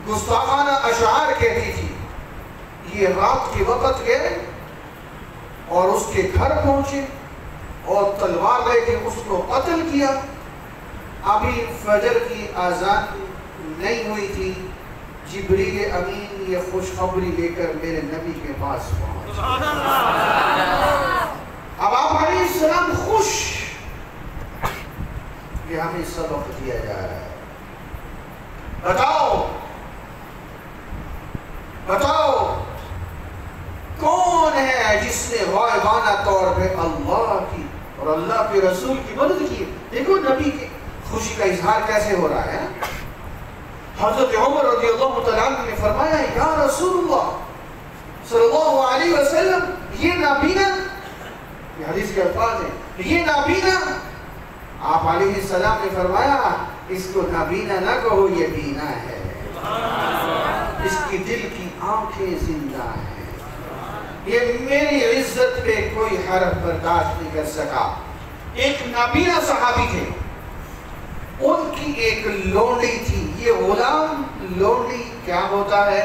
Speaker 1: گستاخانہ اشعار کہتی تھی. یہ رات کے وقت گئے اور اس کے گھر پہنچے اور تلوار لے کے اس کو قتل کیا. ابھی فجر کی اذان نہیں ہوئی تھی، جبریل امین یہ خوشخبری لے کر میرے نبی کے پاس پہنچ. اب آپ علیہ السلام خوش کہ ہمیں سبق دیا جا رہا ہے. بتاؤ کون ہے جس نے غائبانہ طور پہ اللہ کی اور اللہ کے رسول کی مدد کی؟ دیکھو نبی کی خوشی کا اظہار کیسے ہو رہا ہے. حضرت عمر رضی اللہ تعالیٰ عنہ نے فرمایا، یا رسول اللہ صلی اللہ علیہ وسلم، یہ نابینا، یہ حدیث کے الفاظ ہیں، یہ نابینا. آپ علیہ السلام نے فرمایا، اس کو نابینا نہ کہو، یہ بینا ہے، اس کی دل کی آنکھیں زندہ ہیں. یہ میری عزت پہ کوئی حرف برداشت نہیں کر سکا. ایک نابینا صحابی تھے، ان کی ایک لونڈی تھی. یہ غلام لونڈی کیا ہوتا ہے؟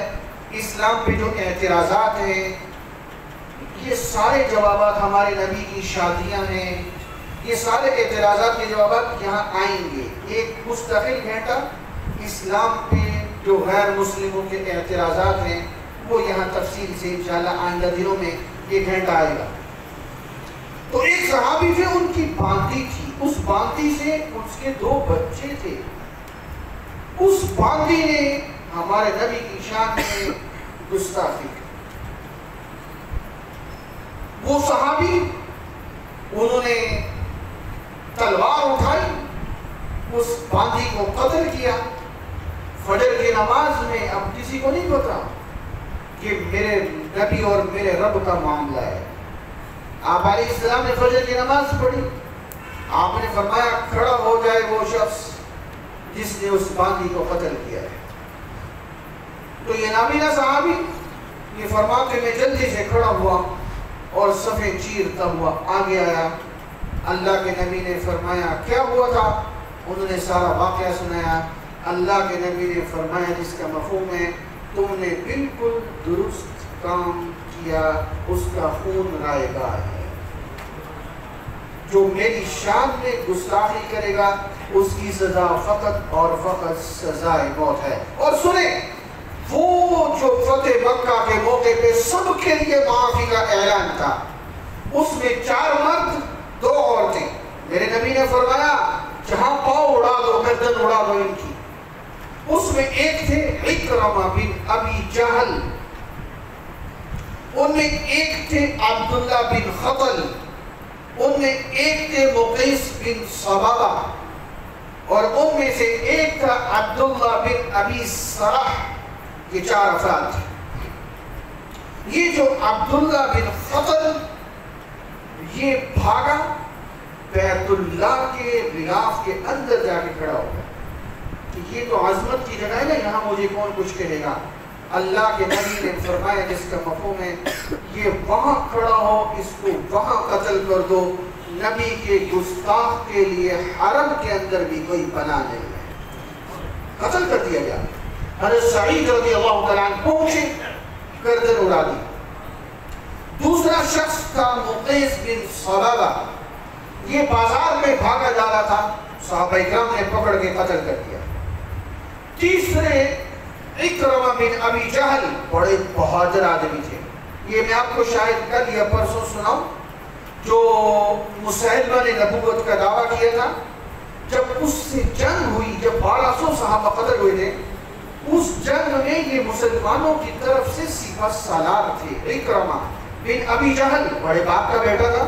Speaker 1: اسلام پہ جو اعتراضات ہیں، یہ سارے جوابات ہمارے نبی کی شادیاں ہیں، یہ سارے اعتراضات کے جوابات یہاں آئیں گے. ایک مستقل گھنٹہ اسلام پہ جو غیر مسلموں کے اعتراضات ہیں وہ یہاں تفصیل سے انشاءاللہ آئندہ دنوں میں ایک گھنٹہ آئے گا. تو ایک صحابی تھے، ان کی باندی تھی، اس باندی سے اس کے 2 بچے تھے. اس باندی نے ہمارے نبی کی شان میں گستاخی کی. وہ صحابی انہوں نے تلوار اٹھائی، اس باندی کو قتل کیا. فجر کی نماز میں اب کسی کو نہیں پتا کہ میرے نبی اور میرے رب کا معاملہ ہے. آپ علیہ السلام نے فجر کی نماز پڑھی. آپ نے فرمایا، کھڑا ہو جائے وہ شخص جس نے اس باندی کو قتل کیا ہے. تو یہ نابینا صحابی یہ فرماتے میں جلدی سے کھڑا ہوا اور صفیں چیرتا ہوا آگے آیا. اللہ کے نبی نے فرمایا، کیا ہوا تھا؟ انہوں نے سارا واقعہ سنایا. اللہ کے نبی نے فرمایا، جس کا مفہوم ہے تم نے بالکل درست کام کیا، اس کا خون رائے گاہ ہے. جو میری شان میں گستاخی کرے گا اس کی سزا فقط اور فقط سزائے موت ہے. اور سنیں، وہ جو فتح مکہ کے موقع پہ سب کے لیے معافی کا اعلان تھا، اس میں 4 مرد 2 عورتیں. میرے نبی نے فرمایا، جہاں پاؤں اڑا دو، گردن اڑا دو ان کی. اس میں ایک تھے اکرمہ بن ابی جہل، ان میں ایک تھے عبداللہ بن خطل، ان میں ایک تھے مقیس بن صبابہ، اور ان میں سے ایک تھا عبداللہ بن ابی سرح. یہ 4 افراد تھے. یہ جو عبداللہ بن خطل یہ بھاگا بیت اللہ کے غلاف کے اندر جا کے کھڑا ہو گیا. یہ تو عظمت کی جگہ ہے نا، یہاں مجھے کون کچھ کہے گا. اللہ کے نبی نے فرمایا، جس کا مفہوم ہے یہ وہاں کھڑا ہو، اس کو وہاں قتل کر دو. نبی کے گستاخ کے لیے حرم کے اندر بھی کوئی پناہ نہیں ہے. قتل کر دیا گیا. حضرت سعید رضی اللہ تعالیٰ عنہ پہنچے، گردن اڑا دی. دوسرا شخص تھا مقیس بن صبابہ، یہ بازار میں بھاگا جا رہا تھا، صحابہ اکرام نے پکڑ کے قتل کر دیا. تیسرے اکرمہ بن ابی جہل، بڑے بہادر آدمی تھے. یہ میں آپ کو شاید کل یا پرسوں سناؤں، جو مسیلمہ نے نبوت کا دعویٰ کیا تھا. جب اس سے جنگ ہوئی، جب 1200 صحابہ قتل ہوئے تھے، اس جنگ میں یہ مسلمانوں کی طرف سے سپہ سالار تھے اکرمہ بن ابی جہل، بڑے باپ کا بیٹا تھا۔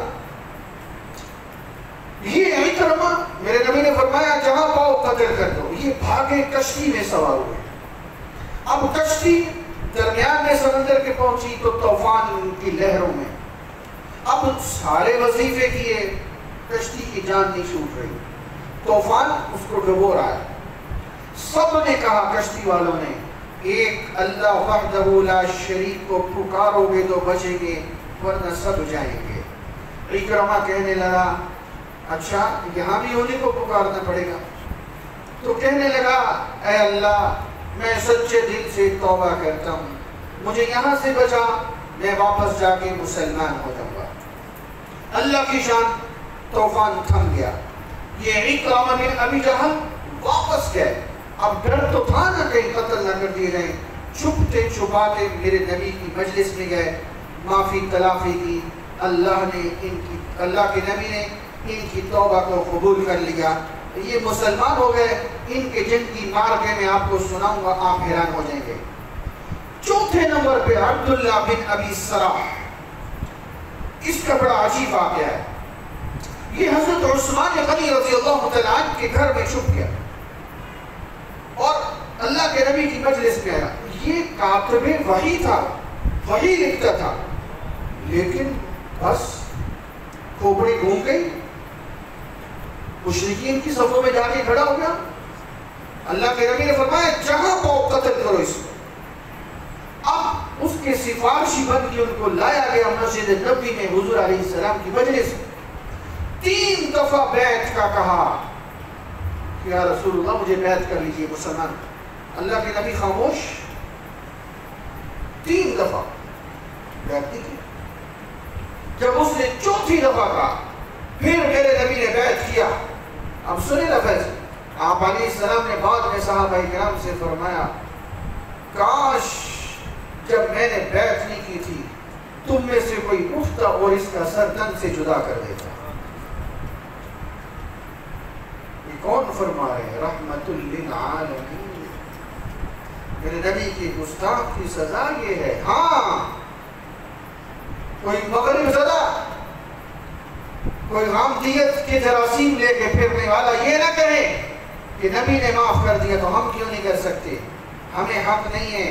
Speaker 1: یہ اکرمہ، میرے نبی نے فرمایا جہاں پاؤ قتل کر دو۔ یہ بھاگے، کشتی میں سوار ہوئے۔ اب کشتی درمیان میں سمندر کے پہنچی تو طوفان کی لہروں میں، اب سارے وظیفے کیے، کشتی کی جان نہیں چھوٹ رہی، طوفان اس کو ڈبو رہا ہے۔ سب نے کہا کشتی والوں نے، ایک اللہ وحدہ لا شریک کو پکارو گے تو بچیں گے ورنہ سب جائیں گے۔ اکرمہ کہنے لگا اچھا یہاں بھی انہیں کو پکارنا پڑے گا، تو کہنے لگا اے اللہ میں سچے دل سے توبہ کرتا ہوں، مجھے یہاں سے بچا، میں واپس جا کے مسلمان ہو جاؤں گا۔ اللہ کی شان، طوفان تھم گیا۔ یہ اکرمہ بن ابی جہل واپس گئے۔ اب ڈر تو تھا نہ کہیں قتل نہ کر دیے جائیں، چھپتے چھپاتے میرے نبی کی مجلس میں گئے، معافی تلافی کی۔ اللہ کے نبی نے ان کی توبہ کو قبول کر لیا، یہ مسلمان ہو گئے۔ ان کے جن کی معرکے میں آپ کو سناؤں گا، آپ حیران ہو جائیں گے۔ چوتھے نمبر پہ عبداللہ بن ابی سراح، اس کا بڑا عجیب واقعہ ہے۔ یہ حضرت عثمان غنی رضی اللہ تعالیٰ عنہ کے گھر میں چھپ گیا اور اللہ کے نبی کی مجلس میں آیا۔ یہ کاتب وحی تھا، وحی لکھتا تھا، لیکن بس کھوپڑی گھوم گئی، مشرکین کی صفوں میں جا کے کھڑا ہو گیا۔ اللہ کے نبی نے فرمایا جہاں پاؤ قتل کرو اس کو۔ اب اس کے سفارشی بن کے ان کو لایا گیا مسجد نبوی میں حضور علیہ السلام کی مجلس۔ 3 دفعہ بیعت کا کہا کہ یا رسول اللہ مجھے بیعت کر لیجئے مسلمان۔ اللہ کے نبی خاموش، 3 دفعہ بیعت نہیں کی۔ جب اس نے 4تھی دفعہ کہا پھر میرے نبی نے بیعت کیا۔ اب سنیں لفظ، آپ علیہ السلام نے بعد میں صحابہ کرام سے فرمایا کاش جب میں نے بیعت نہیں کی تھی تم میں سے کوئی اٹھتا اور اس کا سر تن سے جدا کر دیتا۔ یہ کون فرما رہے ہیں؟ رحمت للعالمین۔ میرے نبی کی گستاخ کی سزا یہ ہے۔ ہاں کوئی مغرب زدہ، کوئی غامدیت کے جراثیم لے کے پھرنے والا یہ نہ کہے کہ نبی نے معاف کر دیا تو ہم کیوں نہیں کر سکتے۔ ہمیں حق نہیں ہے،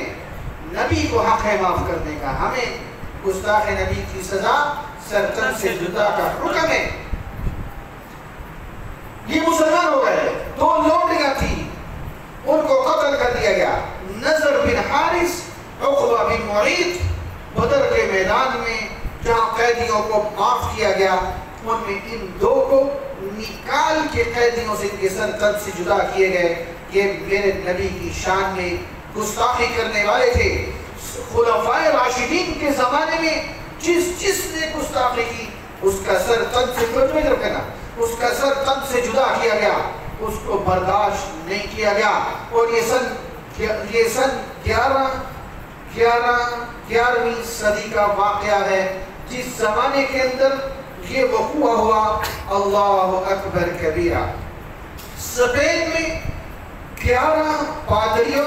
Speaker 1: نبی کو حق ہے معاف کرنے کا۔ ہمیں گستاخ نبی کی سزا سرتن سے جدا کا حکم ہے۔ یہ مسلمان ہو گئے، 2 لوٹیاں تھی، ان کو قتل کر دیا گیا۔ نضر بن حارث، عقبہ بن معیط، بدر کے میدان میں جہاں قیدیوں کو معاف کیا گیا ان میں ان 2 کو نکال کے قیدیوں سے ان کے سر تن سے جدا کیے گئے۔ یہ میرے نبی کی شان میں گستاخی کرنے والے تھے۔ خلفائے راشدین کے زمانے میں جس نے گستاخی کی اس کا سر تن سے اس کا سر تن سے جدا کیا گیا، اس کو برداشت نہیں کیا گیا۔ اور یہ سن 11ویں صدی کا واقعہ ہے، جس زمانے کے اندر یہ وقوع ہوا۔ اللہ اکبر کبیرہ۔ اسپین میں 11 پادریوں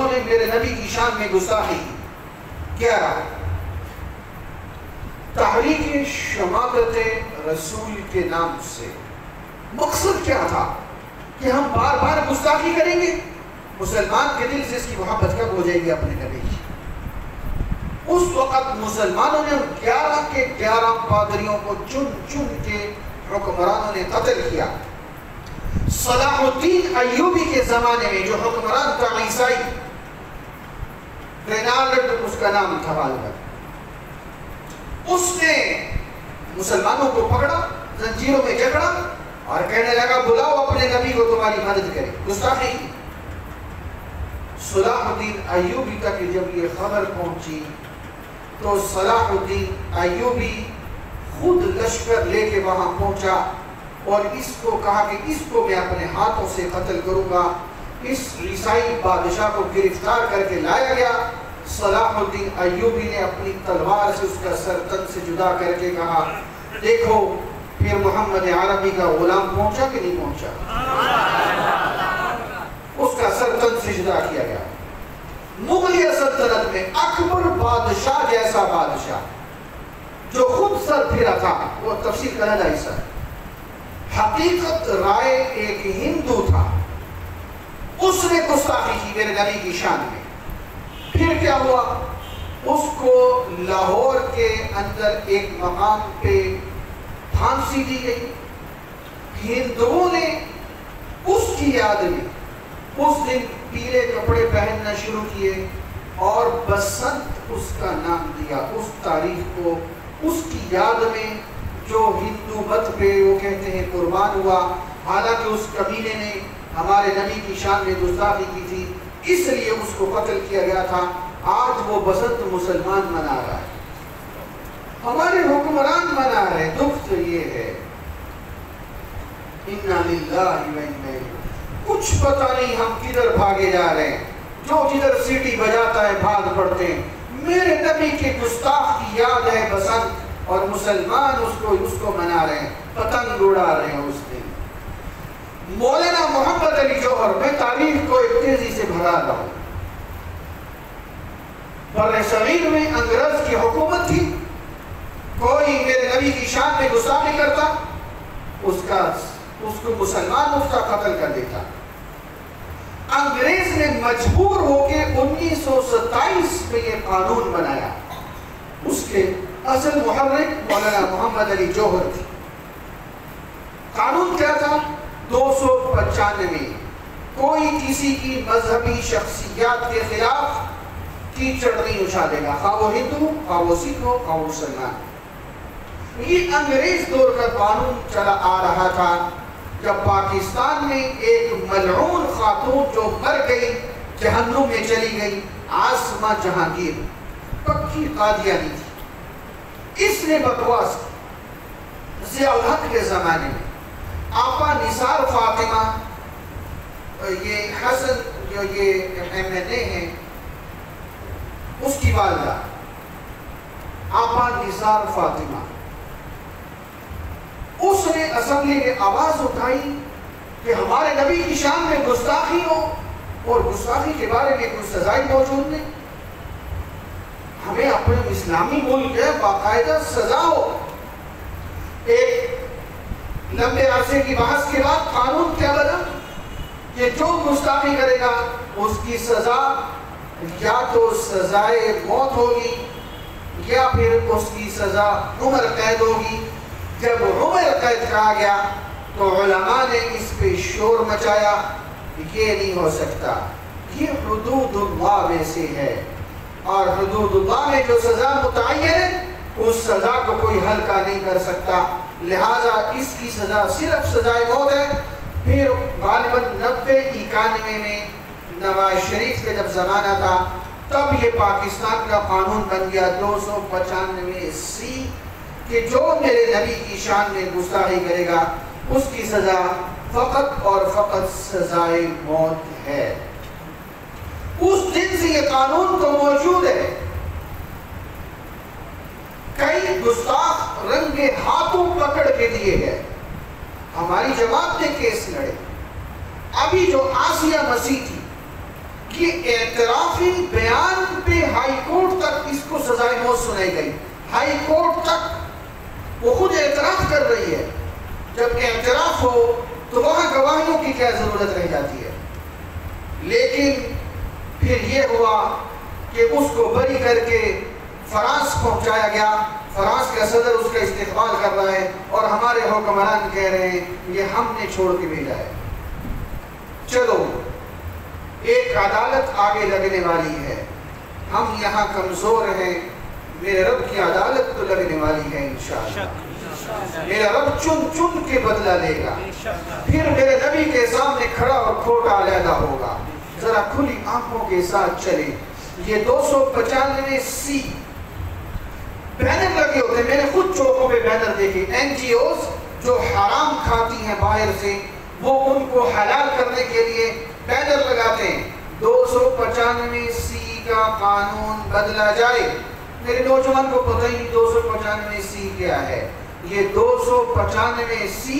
Speaker 1: نے میرے نبی کی شان میں گستاخی کی۔ 11 تحریک شماعت رسول کے نام سے۔ مقصد کیا تھا کہ ہم بار بار گستاخی کریں گے؟ مسلمان کے دل سے اس کی محبت کب ہو جائے گی اپنے نبی کی؟ اس وقت مسلمانوں نے 11 کے 11 پادریوں کو چن چن کے حکمرانوں نے قتل کیا۔ صلاح الدین ایوبی کے زمانے میں جو حکمران تھا عیسائی، رینالڈ اس کا نام تھا غالباً، اس نے مسلمانوں کو پکڑا، زنجیروں میں جکڑا اور کہنے لگا بلاؤ اپنے نبی کو تمہاری مدد کرے۔ گستاخی کی۔ صلاح الدین ایوبی تک جب یہ خبر پہنچی تو صلاح الدین ایوبی خود لشکر لے کے وہاں پہنچا اور اس کو کہا کہ اس کو میں اپنے ہاتھوں سے قتل کروں گا۔ اس عیسائی بادشاہ کو گرفتار کر کے لایا گیا۔ صلاح الدین ایوبی نے اپنی تلوار سے اس کا سر تن سے جدا کر کے کہا دیکھو پھر محمد عربی کا غلام پہنچا کہ نہیں پہنچا؟ اس کا سر تن سجدہ کیا گیا. مغلیہ سلطنت میں اکبر بادشاہ جیسا بادشاہ جو خود سر پھرا تھا، وہ تفسیر کا علیحدہ حصہ ہے. حقیقت رائے ایک ہندو تھا، اس نے گستاخی کی میرے نبی کی شان میں. پھر کیا ہوا؟ اس کو لاہور کے اندر ایک مقام پہ پھانسی دی گئی. ہندوؤں نے اس کی یاد میں اس دن پیلے کپڑے پہننا شروع کیے اور بسنت اس کا نام دیا اس تاریخ کو، اس کی یاد میں جو ہندو مت پہ وہ کہتے ہیں قربان ہوا. حالانکہ اس قبیلے نے ہمارے نبی کی شان میں گستاخی کی تھی، اس لیے اس کو قتل کیا گیا تھا. آج وہ بسنت مسلمان منا رہا ہے، ہمارے حکمران منا رہے. دکھ تو یہ ہے، اِنَّا لِلَّهِ وَإِنَّا إِلَيْهِ. کچھ پتہ نہیں ہم کدھر بھاگے جا رہے ہیں. جو جدھر سیٹی بجاتا ہے بھاگ پڑتے ہیں. میرے نبی کے گستاخ کی یاد ہے بسنت، اور مسلمان اس کو منا رہے ہیں، پتنگ اڑا رہے ہیں اس دن. مولانا محمد علی جوہر، میں تاریخ کو ایک تیزی سے بھگا رہا ہوں. بر صغیر میں انگریز کی حکومت تھی، کوئی میرے نبی کی شان میں گستاخی کرتا اس کو مسلمان اس کا قتل کر دیتا. انگریز نے مجبور ہو کے 1927 میں یہ قانون بنایا. اس کے اصل محرک مولانا محمد علی جوہر تھی. قانون کیا تھا؟ 295 کوئی کسی کی مذہبی شخصیات کے خلاف کیچڑ نہیں اچھالے گا، خواہ وہ ہندو، خواہ وہ سکھ ہو، خواہ وہ مسلمان. یہ انگریز دور کا قانون چلا آ رہا تھا جب پاکستان میں ایک ملعون خاتون جو مر گئی، جہنم میں چلی گئی، عاصمہ جہانگیر، پکی قادیانی تھی. اس نے بکواس ضیاء الحق کے زمانے میں آپا نثار فاطمہ، یہ حسن جو یہ MNA ہیں اس کی والدہ آپا نثار فاطمہ، اس نے اسمبلی میں آواز اٹھائی کہ ہمارے نبی کی شان میں گستاخی ہو اور گستاخی کے بارے میں کوئی سزائیں موجود نہیں. ہمیں اپنے اسلامی ملک ہے باقاعدہ سزا ہو. ایک لمبے عرصے کی بحث کے بعد قانون کیا بنا کہ جو گستاخی کرے گا اس کی سزا یا تو سزائے موت ہوگی یا پھر اس کی سزا عمر قید ہوگی. جب عمر قید کہا گیا تو علماء نے اس پہ شور مچایا، یہ نہیں ہو سکتا، یہ حدود اللہ میں سے ہے اور حدود اللہ میں جو سزا متعین ہے اس سزا کو کوئی ہلکا نہیں کر سکتا. لہذا اس کی سزا صرف سزائے موت ہے. پھر غالباً 90-91 میں نواز شریف کا جب زمانہ تھا تب یہ پاکستان کا قانون بن گیا 295C کہ جو میرے نبی کی شان میں گستاخی کرے گا اس کی سزا فقط اور فقط سزائے موت ہے. اس دن سے یہ قانون تو موجود ہے. کئی گستاخ رنگے ہاتھوں پکڑ کے دیے گئے. ہماری جماعت نے کیس لڑے. ابھی جو آسیہ مسیح تھی، یہ اعترافی بیان پہ ہائی کورٹ تک اس کو سزائے موت سنائی گئی. ہائی کورٹ تک وہ خود اعتراف کر رہی ہے. جب اعتراف ہو تو وہاں گواہیوں کی کیا ضرورت رہ جاتی ہے. لیکن پھر یہ ہوا کہ اس کو بری کر کے فرانس پہنچایا گیا. فرانس کا صدر اس کا استقبال کر رہا ہے اور ہمارے حکمران کہہ رہے ہیں یہ ہم نے چھوڑ کے بھیجا ہے. چلو ایک عدالت آگے لگنے والی ہے. ہم یہاں کمزور ہیں، میرے رب کی عدالت تو لگنے والی ہے انشاءاللہ. میرا رب چن چن کے بدلہ لے گا. پھر میرے نبی کے سامنے کھڑا اور کھوٹا علیحدہ ہوگا. ذرا کھلی آنکھوں کے ساتھ چلے. یہ 295C بینر لگے ہوتے ہیں. میں نے خود چوکوں پہ بینر دیکھے. NGOs جو حرام کھاتی ہیں باہر سے، وہ ان کو حلال کرنے کے لیے بینر لگاتے ہیں 295C کا قانون بدلا جائے. میرے نوجوان کو پتہ ہی نہیں 295C کیا ہے. یہ 295C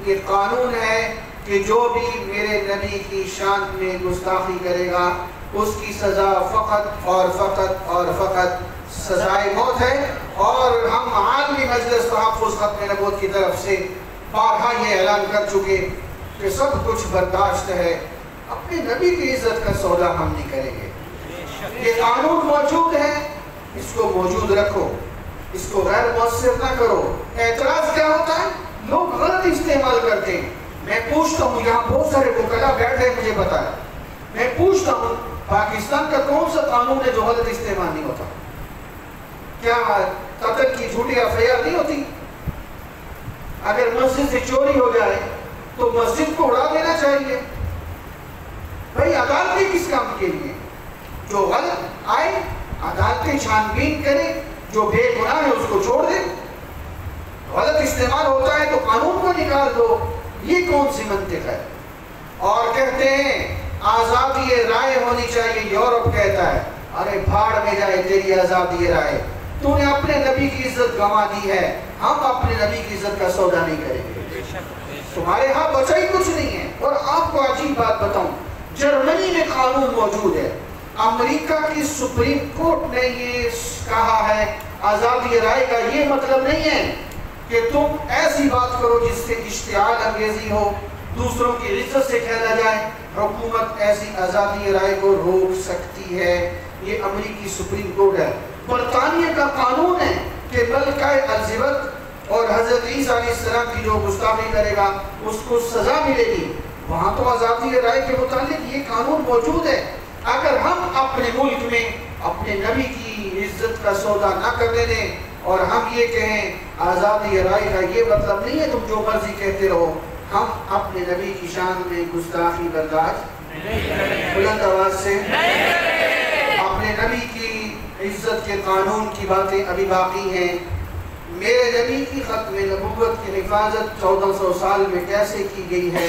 Speaker 1: یہ قانون ہے کہ جو بھی میرے نبی کی شان میں گستاخی کرے گا اس کی سزا فقط اور فقط اور فقط سزائے موت ہے. اور ہم عالمی مجلس تحفظ ختم نبوت کی طرف سے بارہا یہ اعلان کر چکے کہ سب کچھ برداشت ہے، اپنے نبی کی عزت کا سودا ہم نہیں کریں گے. یہ قانون موجود ہے، اس کو موجود رکھو، اس کو غیر مؤثر نہ کرو. اعتراض کیا ہوتا ہے؟ لوگ غلط استعمال کرتے ہیں. میں پوچھتا ہوں، یہاں بہت سارے وکلا بیٹھے ہیں، مجھے بتایا، میں پوچھتا ہوں پاکستان کا کون سا قانون ہے جو غلط استعمال نہیں ہوتا؟ کیا قتل کی جھوٹی FIR نہیں ہوتی؟ اگر مسجد سے چوری ہو جائے تو مسجد کو اڑا دینا چاہیے. بھائی عدالتیں کس کام کے لیے؟ جو غلط آئے عدالتیں چھان بین کریں، جو بے گناہ ہے اس کو چھوڑ دیں. غلط استعمال ہوتا ہے تو قانون کو نکال دو. یہ کون سی منطق ہے؟ اور کہتے ہیں آزادی رائے ہونی چاہیے. یورپ کہتا ہے ارے بھاڑ میں جائے تیری آزادی رائے، تو نے اپنے نبی کی عزت گنوا دی ہے. ہم اپنے نبی کی عزت کا سودا نہیں کریں گے. تمہارے ہاں بچا ہی کچھ نہیں ہے. اور آپ کو عجیب بات بتاؤں، جرمنی میں قانون موجود ہے. امریکہ کی سپریم کورٹ نے یہ کہا ہے آزادی رائے کا یہ مطلب نہیں ہے کہ تم ایسی بات کرو جس سے اشتعال انگیزی ہو، دوسروں کی عزت سے کھیلا جائے. حکومت ایسی آزادی رائے کو روک سکتی ہے. یہ امریکی سپریم کورٹ ہے. برطانیہ کا قانون ہے کہ ملکہ الزبتھ اور حضرت عیسیٰ علیہ السلام کی جو گستاخی کرے گا اس کو سزا ملے گی. وہاں تو آزادی رائے کے متعلق یہ قانون موجود ہے. اگر ہم اپنے ملک میں اپنے نبی کی عزت کا سودا نہ کرنے دیں اور ہم یہ کہیں آزادی رائے کا یہ مطلب نہیں ہے تم جو مرضی کہتے رہو، ہم اپنے نبی کی شان میں گستاخی برداشت بلند آواز سے اپنے نبی کی عزت کے قانون کی باتیں ابھی باقی ہیں. میرے نبی کی ختم نبوت کی حفاظت 1400 سال میں کیسے کی گئی ہے،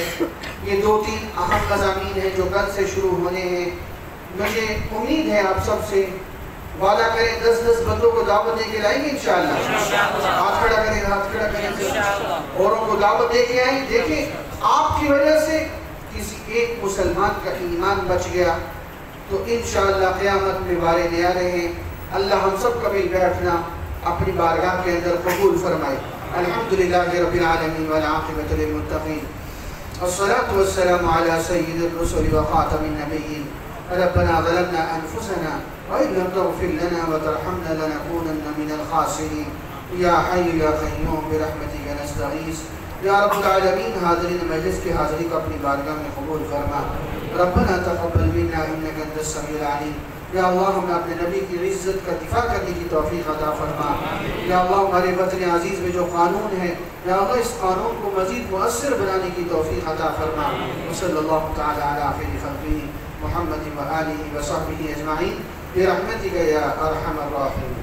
Speaker 1: یہ 2-3 اہم مضامین ہیں جو کل سے شروع ہونے ہیں. مجھے امید ہے آپ سب سے وعدہ کریں 10 بندوں کو دعوت دے کے لائیں گے انشاءاللہ. ہاتھ کھڑا کریں، ہاتھ کھڑا کریں، اوروں کو دعوت دے کے آئیں. دیکھیں آپ کی وجہ سے کسی ایک مسلمان کا ایمان بچ گیا تو انشاءاللہ قیامت میں وارے لے آ رہے ہیں. اللہ ہم سب کا مل بیٹھنا اپنی بارگاہ کے اندر قبول فرمائے. الحمدللہ رب العالمین والعاقبۃ للمتقین، والصلاة والسلام علی سید الرسل وخاتم النبیین. ربنا ظلمنا انفسنا وإن لم تغفر لنا وترحمنا لنكونن من الخاسرین. یا حی یا قیوم برحمتک نستغیث. یا رب العالمین حاضرین مجلس کی حاضری کو اپنی بارگاہ میں قبول فرما. ربنا تقبل منا انک انت السمیع العلیم. یا اللہ ہمیں اپنے نبی کی عزت کا دفاع کرنے کی توفیق عطا فرما. یا اللہ ہمارے وطن عزیز میں جو قانون ہے، یا اللہ اس قانون کو مزید مؤثر بنانے کی توفیق عطا فرما. صلی اللہ تعالی علی خیر خلقہ محمد و آلہ و صحبہ اجمعین برحمتک یا ارحم الراحمین.